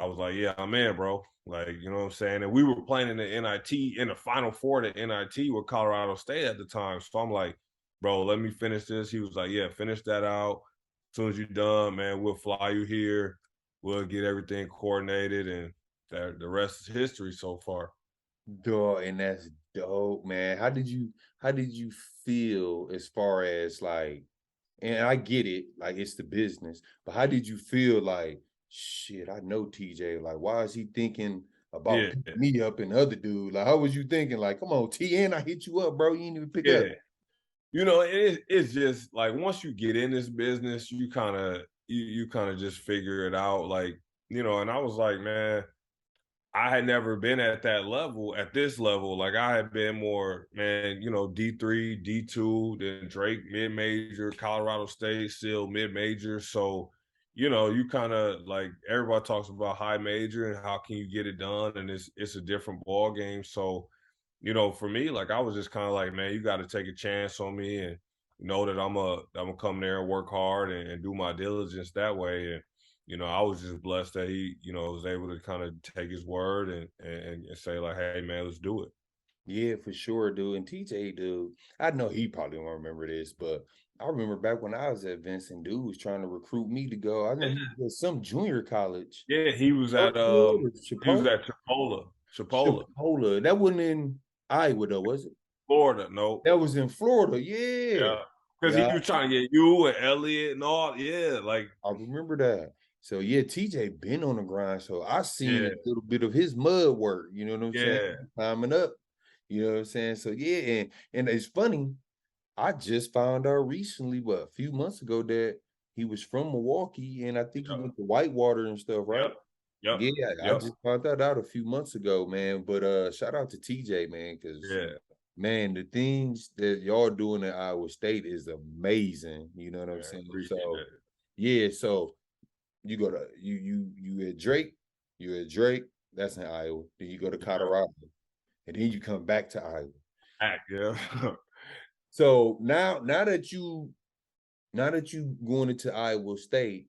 [SPEAKER 3] I was like, yeah, I'm in, bro. Like, you know what I'm saying? And we were playing in the NIT, in the Final Four at NIT with Colorado State at the time. So I'm like, bro, let me finish this. He was like, yeah, finish that out. As soon as you're done, man, we'll fly you here. We'll get everything coordinated. And the rest is history so far.
[SPEAKER 2] Duh, and that's dope, man. How did you feel as far as like, and I get it, like it's the business, but how did you feel like shit, I know TJ. Like, why is he thinking about
[SPEAKER 3] Yeah,
[SPEAKER 2] picking me up and the other dude? Like, how was you thinking? Like, come on, TN, I hit you up, bro. You didn't even pick up.
[SPEAKER 3] yeah. It's just like once you get in this business, you kind of just figure it out. Like, and I was like, man, I had never been at that level, at this level. Like I had been more, man, D3, D2, then Drake mid-major, Colorado State still mid-major. So, you kind of like everybody talks about high major and how can you get it done, and it's a different ball game. So, for me, like I was just kind of like, man, you got to take a chance on me and know that I'm gonna come there and work hard and do my diligence that way. And I was just blessed that he, was able to kind of take his word and say like, hey man, let's do it.
[SPEAKER 2] Yeah, for sure, dude. And TJ, dude, I know he probably won't remember this, but I remember back when I was at Vincent, dude was trying to recruit me to go. I know he was at some junior college.
[SPEAKER 3] Yeah, he was at
[SPEAKER 2] Northwood or
[SPEAKER 3] he was
[SPEAKER 2] Chipola?
[SPEAKER 3] at Chipola,
[SPEAKER 2] Chipola. That wasn't in Iowa, though, was it?
[SPEAKER 3] Florida. No,
[SPEAKER 2] That was in Florida. Yeah.
[SPEAKER 3] yeah, because he
[SPEAKER 2] Yeah,
[SPEAKER 3] was trying to get you and Elliot and all. Yeah, like
[SPEAKER 2] I remember that. So yeah, TJ been on the grind. So I seen
[SPEAKER 3] yeah,
[SPEAKER 2] a little bit of his mud work, you know what I'm saying?
[SPEAKER 3] yeah,
[SPEAKER 2] Climbing up. You know what I'm saying? So yeah, and it's funny. I just found out recently, a few months ago, that he was from Milwaukee, and I think he
[SPEAKER 3] yep,
[SPEAKER 2] went to Whitewater and stuff, right?
[SPEAKER 3] yep, yep,
[SPEAKER 2] Yeah, I
[SPEAKER 3] yep,
[SPEAKER 2] just found that out a few months ago, man. But shout out to TJ, man, because
[SPEAKER 3] yeah.
[SPEAKER 2] man, the things that y'all doing at Iowa State is amazing. You know what I'm
[SPEAKER 3] Man,
[SPEAKER 2] saying?
[SPEAKER 3] appreciate
[SPEAKER 2] So
[SPEAKER 3] that.
[SPEAKER 2] yeah, so you go to you at Drake, that's in Iowa. Then you go to
[SPEAKER 3] Yeah,
[SPEAKER 2] Colorado, and then you come back to Iowa.
[SPEAKER 3] yeah,
[SPEAKER 2] So now that you going into Iowa State,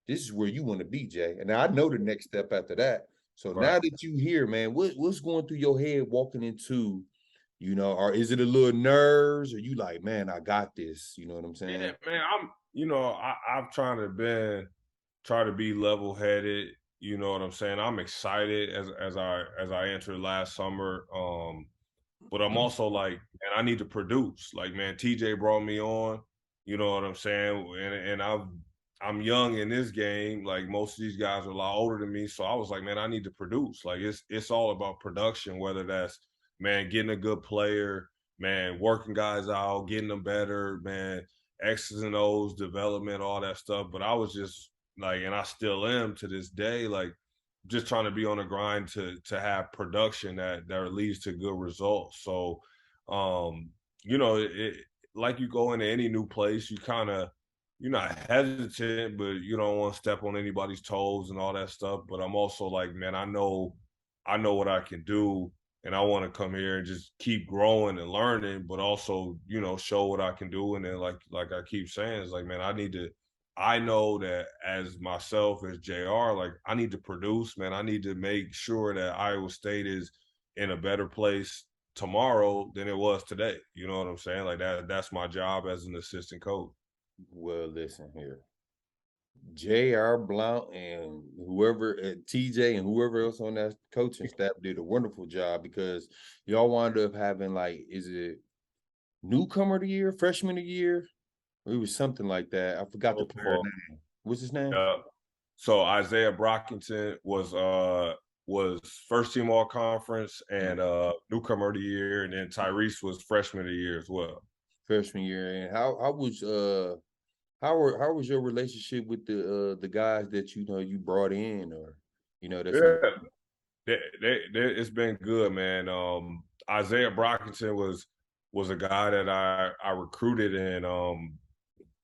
[SPEAKER 2] this is where you want to be, Jay. And I know the next step after that. So
[SPEAKER 3] right.
[SPEAKER 2] now that you here, man, what's going through your head walking into, or is it a little nerves, or you like, man, I got this? You know what I'm
[SPEAKER 3] Yeah,
[SPEAKER 2] saying?
[SPEAKER 3] man. I've try to be level headed. You know what I'm saying? I'm excited as I entered last summer. But I'm also like, man, I need to produce. Like, man, TJ brought me on. You know what I'm saying? And I'm young in this game. Like most of these guys are a lot older than me. So I was like, man, I need to produce. Like it's all about production, whether that's man, getting a good player, man, working guys out, getting them better, man, X's and O's, development, all that stuff. But I was just like, and I still am to this day, like just trying to be on the grind to have production that leads to good results. So, um, like you go into any new place, you're not hesitant, but you don't want to step on anybody's toes and all that stuff. But I'm also like, man, I know what I can do, and I want to come here and just keep growing and learning, but also, show what I can do. And then like I keep saying, it's like, man, I know that as myself, as JR, like I need to produce, man. I need to make sure that Iowa State is in a better place tomorrow than it was today. You know what I'm saying? Like that's my job as an assistant coach.
[SPEAKER 2] Well, listen here. J.R. Blount and whoever TJ and whoever else on that coaching staff did a wonderful job, because y'all wound up having, like, is it newcomer of the year, freshman of the year? It was something like that. I forgot the player
[SPEAKER 3] Okay.
[SPEAKER 2] name. What's his name?
[SPEAKER 3] So Isaiah Brockington was first team all conference and newcomer of the year, and then Tyrese was freshman of the year as well.
[SPEAKER 2] Freshman year. And how was your relationship with the guys that you brought in, or that's on?
[SPEAKER 3] Yeah, it's been good, man. Isaiah Brockington was a guy that I recruited, and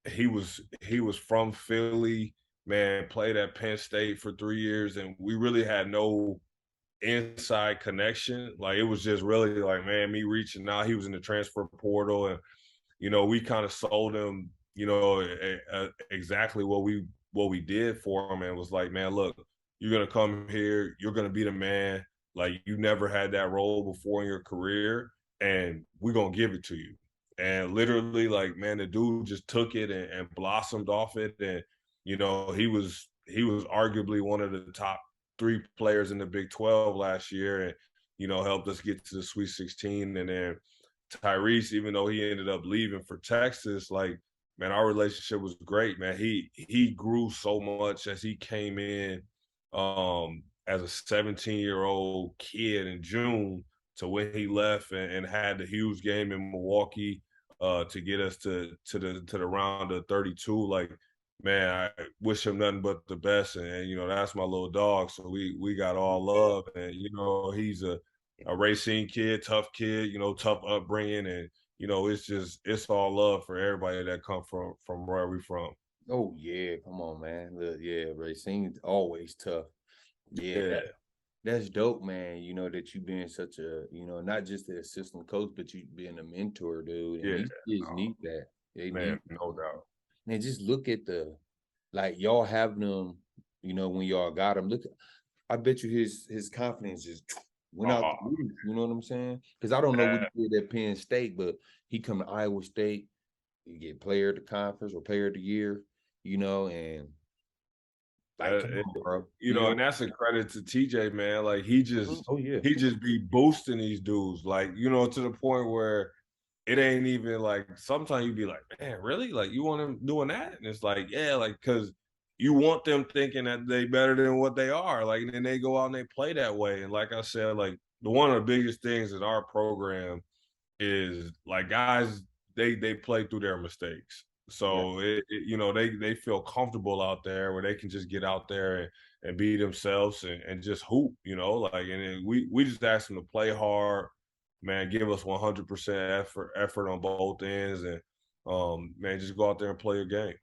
[SPEAKER 3] he was from Philly, man, played at Penn State for 3 years, and we really had no inside connection. Like it was just really like, man, me reaching out. He was in the transfer portal, and we kind of sold him, exactly what we did for him, and was like, man, look, you're gonna come here, you're gonna be the man. Like you never had that role before in your career, and we're gonna give it to you. And literally, like, man, the dude just took it and blossomed off it. And he was arguably one of the top three players in the Big 12 last year, and helped us get to the Sweet 16. And then Tyrese, even though he ended up leaving for Texas, like man, our relationship was great, man. He grew so much as he came in as a 17-year-old kid in June to when he left and had the huge game in Milwaukee to get us to the round of 32. Like, man, I wish him nothing but the best. And you know, that's my little dog. So we got all love. And you know, he's a Racine kid, you know, tough upbringing. And you know, it's all love for everybody that come from where we from.
[SPEAKER 2] Oh yeah, come on, man. Look, yeah, Racine's always tough. Yeah,
[SPEAKER 3] Yeah,
[SPEAKER 2] that's dope, man. You know that you being such a, you know, not just the assistant coach, but you being a mentor, dude. And
[SPEAKER 3] yeah,
[SPEAKER 2] these kids
[SPEAKER 3] no,
[SPEAKER 2] need that. They
[SPEAKER 3] man,
[SPEAKER 2] need.
[SPEAKER 3] no doubt.
[SPEAKER 2] And just look at the, like y'all having them. You know when y'all got him. Look, I bet you his confidence just went out
[SPEAKER 3] Oh,
[SPEAKER 2] the roof. You know what I'm saying? Because I don't know what
[SPEAKER 3] man,
[SPEAKER 2] he did at Penn State, but he come to Iowa State, he get player of the conference or player of the year. You know, and like, come
[SPEAKER 3] it,
[SPEAKER 2] on, bro.
[SPEAKER 3] you
[SPEAKER 2] You
[SPEAKER 3] know,
[SPEAKER 2] know.
[SPEAKER 3] and that's a credit to TJ, man. Like he just
[SPEAKER 2] Oh yeah.
[SPEAKER 3] he just be boosting these dudes, like you know, to the point where it ain't even like sometimes you be like, man, really? Like you want them doing that? And it's like, yeah, like because you want them thinking that they better than what they are. Like, and then they go out and they play that way. And like I said, like one of the biggest things in our program is like guys they play through their mistakes.
[SPEAKER 2] Yeah.
[SPEAKER 3] So you know they feel comfortable out there where they can just get out there and be themselves and just hoop, you know, like and then we just ask them to play hard, man, give us 100% effort on both ends and man just go out there and play your game.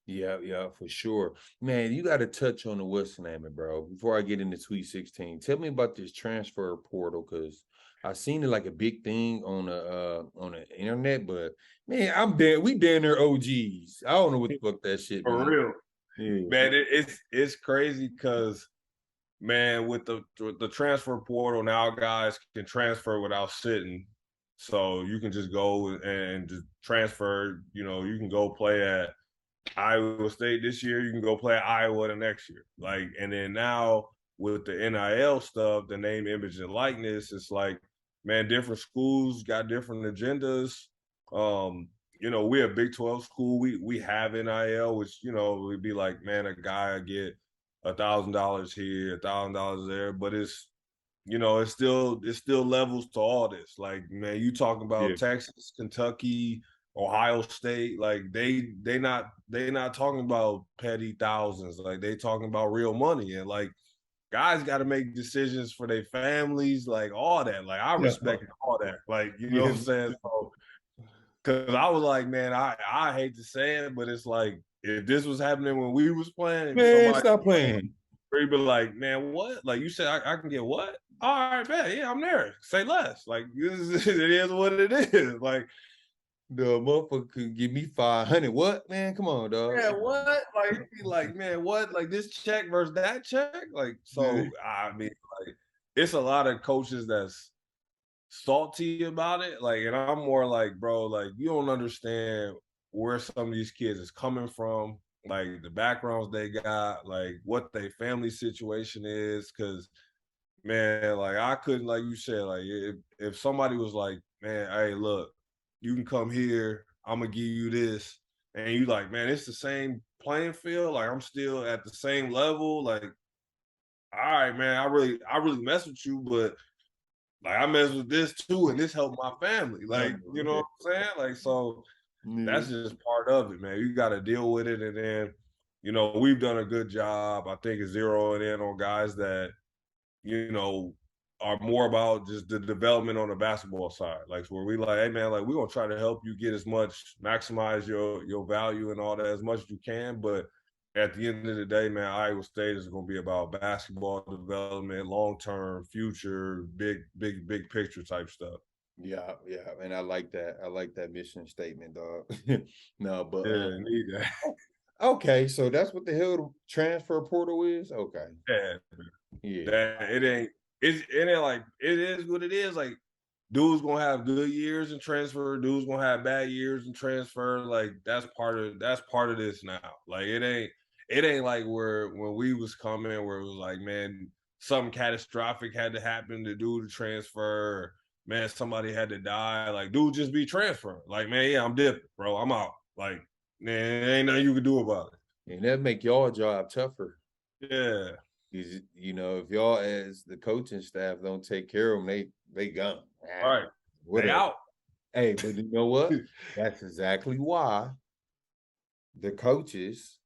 [SPEAKER 2] Yeah, yeah, for sure. Man, you got to touch on the what's the name, it, bro. Before I get into Sweet 16, tell me about this transfer portal because I seen it like a big thing on the internet, but man, I'm there. We down there OGs. I don't know what the fuck that shit
[SPEAKER 3] For
[SPEAKER 2] means.
[SPEAKER 3] real,
[SPEAKER 2] Yeah.
[SPEAKER 3] man, it's crazy because man, with the transfer portal now, guys can transfer without sitting. So you can just go and just transfer. You know, you can go play at Iowa State this year. You can go play at Iowa the next year. Like, and then now with the NIL stuff, the name, image, and likeness, it's like, man, different schools got different agendas. You know, we're a Big 12 school. We have NIL, which you know would be like, man, a guy get $1,000 here, $1,000 there, but it's you know it's still levels to all this. Like man, you talking
[SPEAKER 2] Yeah.
[SPEAKER 3] about Texas, Kentucky, Ohio State, like they not talking about petty thousands. Like they talking about real money and like guys got to make decisions for their families, like all that. Like I
[SPEAKER 2] Yeah.
[SPEAKER 3] respect all that. Like you know
[SPEAKER 2] Yeah.
[SPEAKER 3] what I'm saying? So because I was like, man, I hate to say it, but it's like if this was happening when we was playing, if
[SPEAKER 2] Man,
[SPEAKER 3] somebody
[SPEAKER 2] stop playing.
[SPEAKER 3] would be like, man, what? Like you said, I can get what? All right, bet, yeah, I'm there. Say less. Like it is what it is. Like,
[SPEAKER 2] The motherfucker could give me 500. What, man? Come on, dog.
[SPEAKER 3] yeah, what? Like, it'd be like, man, what? Like this check versus that check? Like,
[SPEAKER 2] Yeah.
[SPEAKER 3] so I mean, like, it's a lot of coaches that's salty about it. Like, and I'm more like, bro, like you don't understand where some of these kids is coming from, like the backgrounds they got, like what their family situation is. Cause man, like I couldn't, like you said, like if somebody was like, man, hey, look, you can come here, I'm gonna give you this, and you like, man, it's the same playing field, like I'm still at the same level, like, all right, man, I really mess with you, but like I mess with this too, and this helped my family.
[SPEAKER 2] I
[SPEAKER 3] Like,
[SPEAKER 2] know,
[SPEAKER 3] you know
[SPEAKER 2] yeah.
[SPEAKER 3] what I'm saying? Like, so
[SPEAKER 2] Yeah.
[SPEAKER 3] that's just part of it, man. You got to deal with it. And then, you know, we've done a good job, I think, of zeroing in on guys that, you know, are more about just the development on the basketball side. Like where we like, hey man, like we're gonna try to help you get as much, maximize your value and all that as much as you can. But at the end of the day, man, Iowa State is gonna be about basketball development, long term, future, big picture type stuff.
[SPEAKER 2] Yeah, yeah, and I like that. I like that mission statement, dog. No, but
[SPEAKER 3] Yeah, need that.
[SPEAKER 2] okay, so that's what the hell the transfer portal is. Okay,
[SPEAKER 3] Yeah,
[SPEAKER 2] yeah,
[SPEAKER 3] that it ain't like it is what it is. Like dudes gonna have good years and transfer, dudes gonna have bad years and transfer. Like that's part of this now. Like it ain't like where when we was coming where it was like, man, something catastrophic had to happen to do the transfer. Or, man, somebody had to die. Like, dude, just be transferring. Like, man, yeah, I'm dipping, bro. I'm out. Like, Man, ain't nothing you can do about it.
[SPEAKER 2] And that make y'all job tougher.
[SPEAKER 3] Yeah.
[SPEAKER 2] You know, if y'all as the coaching staff don't take care of them, they gone.
[SPEAKER 3] All right. They out.
[SPEAKER 2] Hey, but you know what? That's exactly why the coaches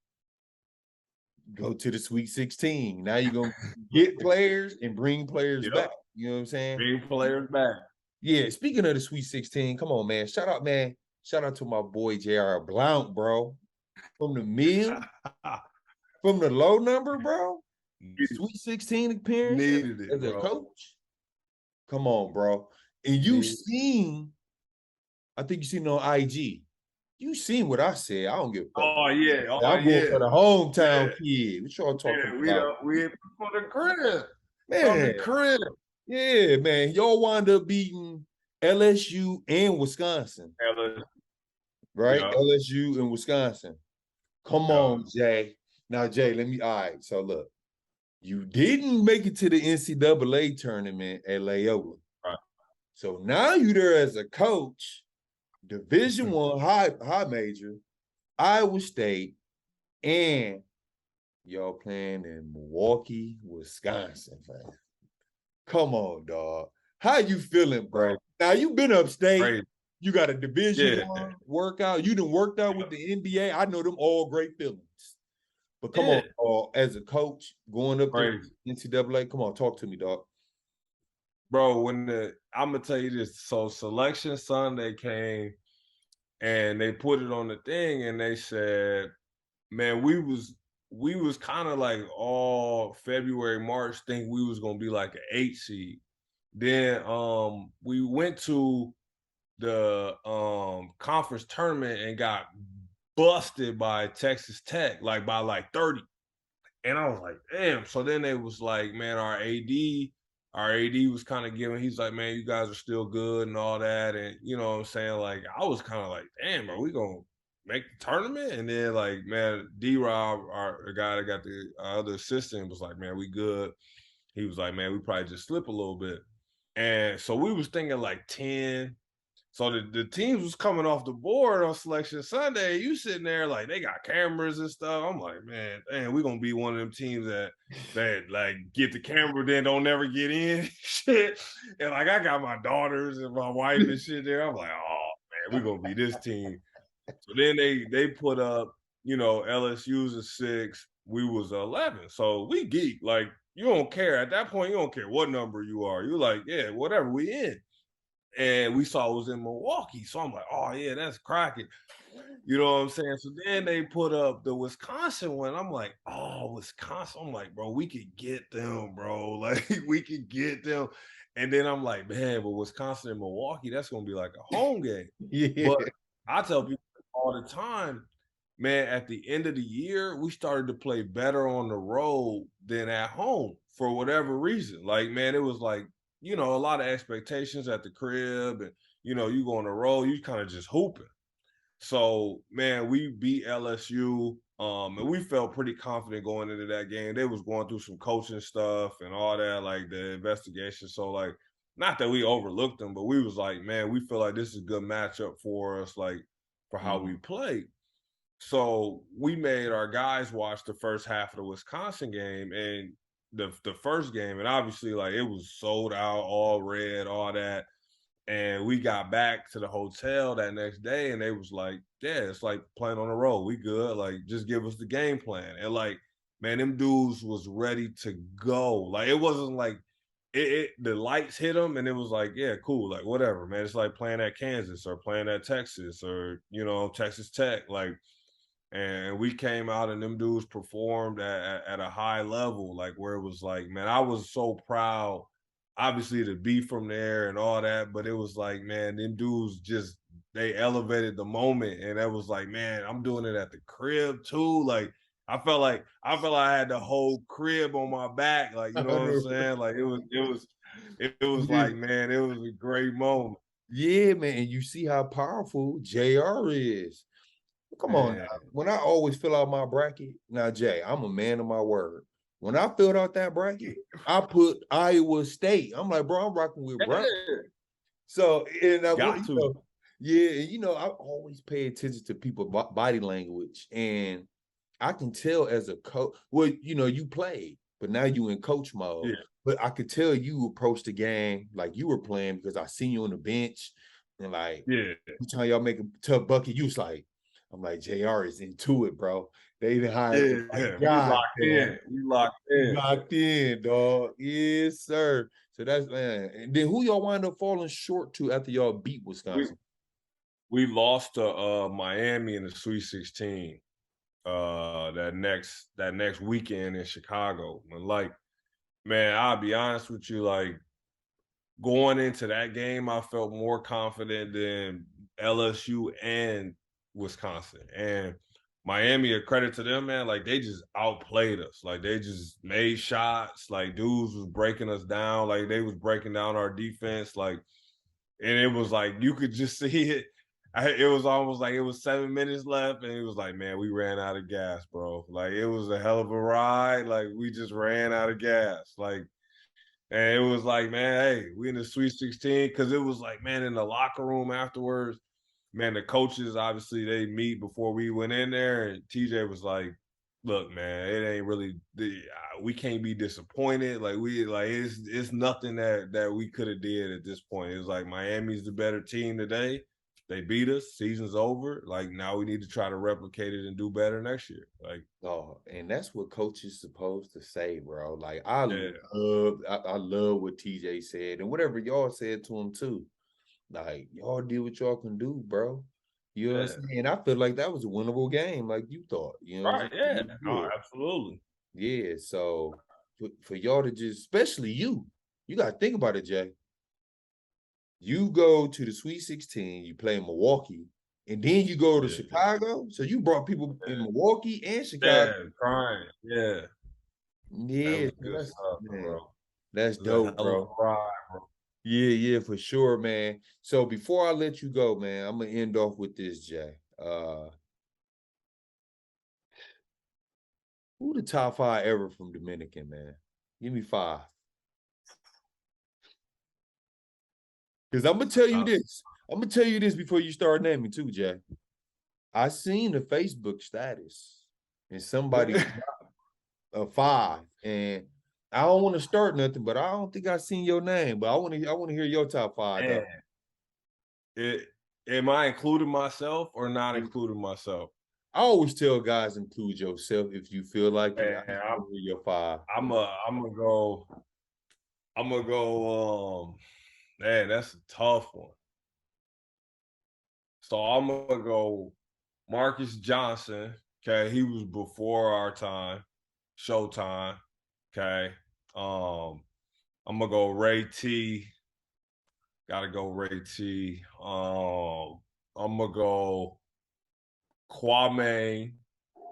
[SPEAKER 2] go to the Sweet 16. Now you're gonna get players and bring players back. You know what I'm saying?
[SPEAKER 3] Bring players back.
[SPEAKER 2] Yeah. Speaking of the Sweet 16, come on, man. Shout out, man. Shout out to my boy J.R. Blount, bro. From the mill, from the low number, bro. Sweet 16 appearance as a coach. Come on, bro. And you seen, I think you seen it on IG. You seen what I said. I don't give a fuck.
[SPEAKER 3] Oh, yeah. Oh,
[SPEAKER 2] I'm going for the hometown kid. What y'all talking about?
[SPEAKER 3] We for the crib.
[SPEAKER 2] Man.
[SPEAKER 3] From the crib.
[SPEAKER 2] Yeah, man. Y'all wound up beating LSU and Wisconsin. Right? Yep. LSU and Wisconsin. Come on, Jay. Now, Jay, all right. So look, you didn't make it to the NCAA tournament at Loyola. Right. So now you're there as a coach, Division I high major, Iowa State, and y'all playing in Milwaukee, Wisconsin, man. Come on, dog. How you feeling, bro? Now you've been upstate. Right. You got a Division I workout. You done worked out with the NBA. I know them all great feelings. But come on, as a coach, going up to NCAA, come on, talk to me, dog.
[SPEAKER 3] Bro, I'm gonna tell you this. So Selection Sunday came and they put it on the thing and they said, man, we was kind of like all February, March, think we was gonna be like an 8 seed. Then we went to the conference tournament and got busted by Texas Tech, like by like 30. And I was like, damn. So then they was like, man, our AD was kind of giving, he's like, man, you guys are still good and all that. And you know what I'm saying? Like, I was kind of like, damn, are we gonna make the tournament? And then like, man, D-Rob, our guy that got the other assistant, was like, man, we good. He was like, man, we probably just slip a little bit. And so we was thinking like 10. So the teams was coming off the board on Selection Sunday. You sitting there like they got cameras and stuff. I'm like, man, damn, we're gonna be one of them teams that like get the camera, then don't never get in. Shit. And like I got my daughters and my wife and shit there. I'm like, oh man, we're gonna be this team. So then they put up, you know, LSU's a 6, we was 11. So we geek. Like, you don't care. At that point, you don't care what number you are. You're like, yeah, whatever, we in. And we saw it was in Milwaukee. So I'm like, oh, yeah, that's cracking. You know what I'm saying? So then they put up the Wisconsin one. I'm like, oh, Wisconsin. I'm like, bro, we could get them, bro. Like, we could get them. And then I'm like, man, but Wisconsin and Milwaukee, that's going to be like a home game. Yeah. But I tell people all the time, man, at the end of the year, we started to play better on the road than at home for whatever reason. Like, man, it was like, you know, a lot of expectations at the crib and, you know, you go on the road, you kind of just hooping. So, man, we beat LSU and we felt pretty confident going into that game. They was going through some coaching stuff and all that, like the investigation. So, like, not that we overlooked them, but we was like, man, we feel like this is a good matchup for us, like, for how we play. So we made our guys watch the first half of the Wisconsin game and the first game, and obviously like it was sold out, all red, all that. And we got back to the hotel that next day and they was like, yeah, it's like playing on the road. We good. Like, just give us the game plan. And like, man, them dudes was ready to go. Like, it wasn't like the lights hit them and it was like, yeah, cool. Like, whatever, man. It's like playing at Kansas or playing at Texas or, you know, Texas Tech. Like, and we came out and them dudes performed at a high level, like where it was like, man, I was so proud, obviously, to be from there and all that. But it was like, man, them dudes just, they elevated the moment. And that was like, man, I'm doing it at the crib too. Like, I felt like I had the whole crib on my back. Like, you know what I'm saying? Like it was like, man, it was a great moment.
[SPEAKER 2] Yeah, man. And you see how powerful JR is. Come on now. When I always fill out my bracket, now Jay, I'm a man of my word. When I filled out that bracket, I put Iowa State. I'm like, bro, I'm rocking with bro. So, and Yeah, and you know, I always pay attention to people's body language, and I can tell as a coach. Well, you know, you played, but now you in coach mode.
[SPEAKER 3] Yeah,
[SPEAKER 2] But I could tell you approached the game like you were playing because I seen you on the bench, and like
[SPEAKER 3] yeah,
[SPEAKER 2] every time y'all make a tough bucket, you was like, I'm like, JR is into it, bro. They even hired him. Like,
[SPEAKER 3] yeah. We
[SPEAKER 2] God,
[SPEAKER 3] locked
[SPEAKER 2] dog.
[SPEAKER 3] in. We locked
[SPEAKER 2] You
[SPEAKER 3] in.
[SPEAKER 2] locked in, dog. Yes, sir. So that's man. And then who y'all wind up falling short to after y'all beat
[SPEAKER 3] We
[SPEAKER 2] Wisconsin?
[SPEAKER 3] we lost to Miami in the Sweet 16 that next weekend in Chicago. And like, man, I'll be honest with you, like going into that game, I felt more confident than LSU and Wisconsin. And Miami, a credit to them, man, like they just outplayed us. Like they just made shots. Like dudes was breaking us down. Like they was breaking down our defense. Like, and it was like you could just see it. It was almost like it was 7 minutes left, and it was like, man, we ran out of gas, bro. Like it was a hell of a ride. Like we just ran out of gas. Like, and it was like, man, hey, we in the Sweet 16 because it was like, man, in the locker room afterwards, man, the coaches obviously they meet before we went in there, and TJ was like, look, man, it ain't really we can't be disappointed. Like it's nothing that we could have did at this point. It was like Miami's the better team today. They beat us. Season's over. Like now we need to try to replicate it and do better next year. Like,
[SPEAKER 2] Oh, and that's what coaches supposed to say, bro. Like
[SPEAKER 3] yeah,
[SPEAKER 2] I love what TJ said and whatever y'all said to him too. Like y'all did what y'all can do, bro. You know what
[SPEAKER 3] yeah,
[SPEAKER 2] I'm saying? I feel like that was a winnable game, like you thought. You know what I'm
[SPEAKER 3] right, yeah,
[SPEAKER 2] saying?
[SPEAKER 3] oh,
[SPEAKER 2] Good.
[SPEAKER 3] absolutely.
[SPEAKER 2] Yeah. So for y'all to just, especially you got to think about it, Jay. You go to the Sweet 16, you play in Milwaukee, and then you go to
[SPEAKER 3] Yeah,
[SPEAKER 2] Chicago. So you brought people in Milwaukee and Chicago.
[SPEAKER 3] yeah, crying. Yeah, that
[SPEAKER 2] Yeah,
[SPEAKER 3] was
[SPEAKER 2] so
[SPEAKER 3] good
[SPEAKER 2] that's
[SPEAKER 3] stuff,
[SPEAKER 2] man,
[SPEAKER 3] bro.
[SPEAKER 2] that's
[SPEAKER 3] It was a
[SPEAKER 2] dope,
[SPEAKER 3] hell of
[SPEAKER 2] bro.
[SPEAKER 3] a ride, bro.
[SPEAKER 2] Yeah, yeah, for sure, man. So before I let you go, man, I'm gonna end off with this, Jay. Who the top five ever from Dominican, man? Give me five. Because I'm gonna tell you
[SPEAKER 3] Uh,
[SPEAKER 2] this. I'm gonna tell you this before you start naming too, Jay. I seen the Facebook status and somebody a five, and I don't want to start nothing, but I don't think I seen your name. But I want to hear your top five
[SPEAKER 3] man,
[SPEAKER 2] though.
[SPEAKER 3] it, am I including myself or not including myself?
[SPEAKER 2] I always tell guys include yourself if you feel like it. I
[SPEAKER 3] Man,
[SPEAKER 2] just want to hear your five.
[SPEAKER 3] I'm gonna go. I'm gonna go. Man, that's a tough one. So I'm gonna go Marcus Johnson. Okay, he was before our time, Showtime. Okay, I'm gonna go Ray T. Gotta go Ray T. I'm gonna go Kwame.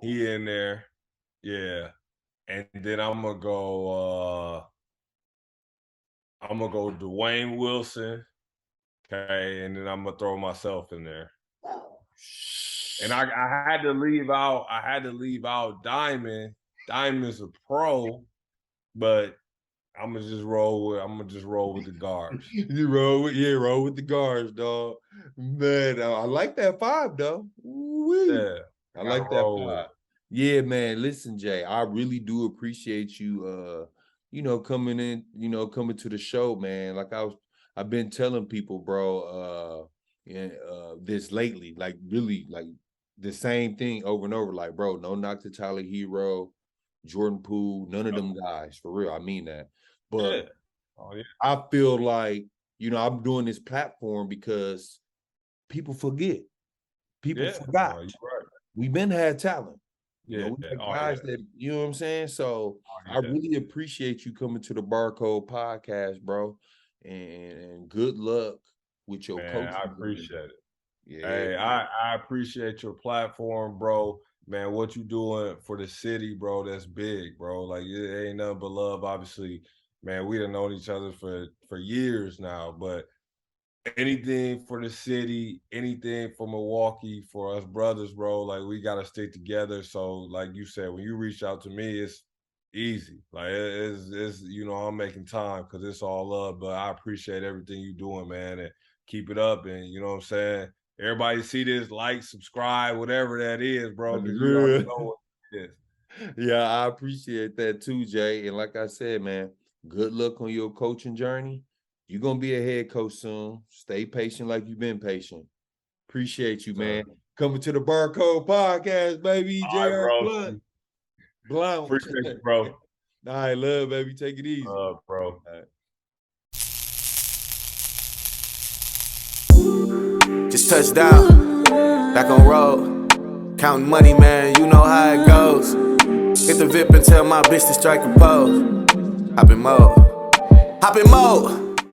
[SPEAKER 3] He in there. Yeah. And then I'm gonna go Dwayne Wilson. Okay. And then I'm gonna throw myself in there. And I had to leave out Diamond. Diamond's a pro, but I'm gonna just roll with the guards.
[SPEAKER 2] You roll with the guards, dog. Man, I like that five though. Ooh-wee.
[SPEAKER 3] Yeah.
[SPEAKER 2] I
[SPEAKER 3] Gotta
[SPEAKER 2] like that
[SPEAKER 3] roll with
[SPEAKER 2] five.
[SPEAKER 3] it.
[SPEAKER 2] Yeah, man. Listen, Jay, I really do appreciate you coming in, coming to the show, man. I've been telling people, bro, this lately, like really like the same thing over and over. Like, bro, no knock to Tyler Hero, Jordan Poole, none of them guys, for real. I mean that. But
[SPEAKER 3] Yeah. Oh yeah.
[SPEAKER 2] I feel like, I'm doing this platform because people forget. People
[SPEAKER 3] Yeah.
[SPEAKER 2] forgot.
[SPEAKER 3] Oh, you're right.
[SPEAKER 2] We've been had talent.
[SPEAKER 3] Yeah.
[SPEAKER 2] We got
[SPEAKER 3] Oh yeah.
[SPEAKER 2] guys that, you know what I'm saying? So
[SPEAKER 3] Oh
[SPEAKER 2] I
[SPEAKER 3] yeah.
[SPEAKER 2] really appreciate you coming to the Barcode podcast, bro. And good luck with your
[SPEAKER 3] Man, I
[SPEAKER 2] coaching journey.
[SPEAKER 3] appreciate it.
[SPEAKER 2] Yeah.
[SPEAKER 3] Hey, I appreciate your platform, bro. Man, what you doing for the city, bro? That's big, bro. Like it ain't nothing but love. Obviously, man, we done known each other for years now. But anything for the city, anything for Milwaukee, for us brothers, bro. Like we gotta stick together. So, like you said, when you reach out to me, it's easy. Like it's I'm making time because it's all love. But I appreciate everything you doing, man. And keep it up, and you know what I'm saying. Everybody see this, like, subscribe, whatever that is, bro, because you already know what it is.
[SPEAKER 2] Yeah, I appreciate that too, Jay. And like I said, man, good luck on your coaching journey. You're gonna be a head coach soon. Stay patient like you've been patient. Appreciate you, man. Coming to the Barcode Podcast, baby.
[SPEAKER 3] All
[SPEAKER 2] J.R.
[SPEAKER 3] right,
[SPEAKER 2] Blount.
[SPEAKER 3] appreciate you, bro.
[SPEAKER 2] All right, love, baby. Take it easy.
[SPEAKER 3] Bro.
[SPEAKER 2] All right.
[SPEAKER 1] Just touched down, back on road. Counting money, man, you know how it goes. Hit the VIP and tell my bitch to strike a pose. Hop in mode.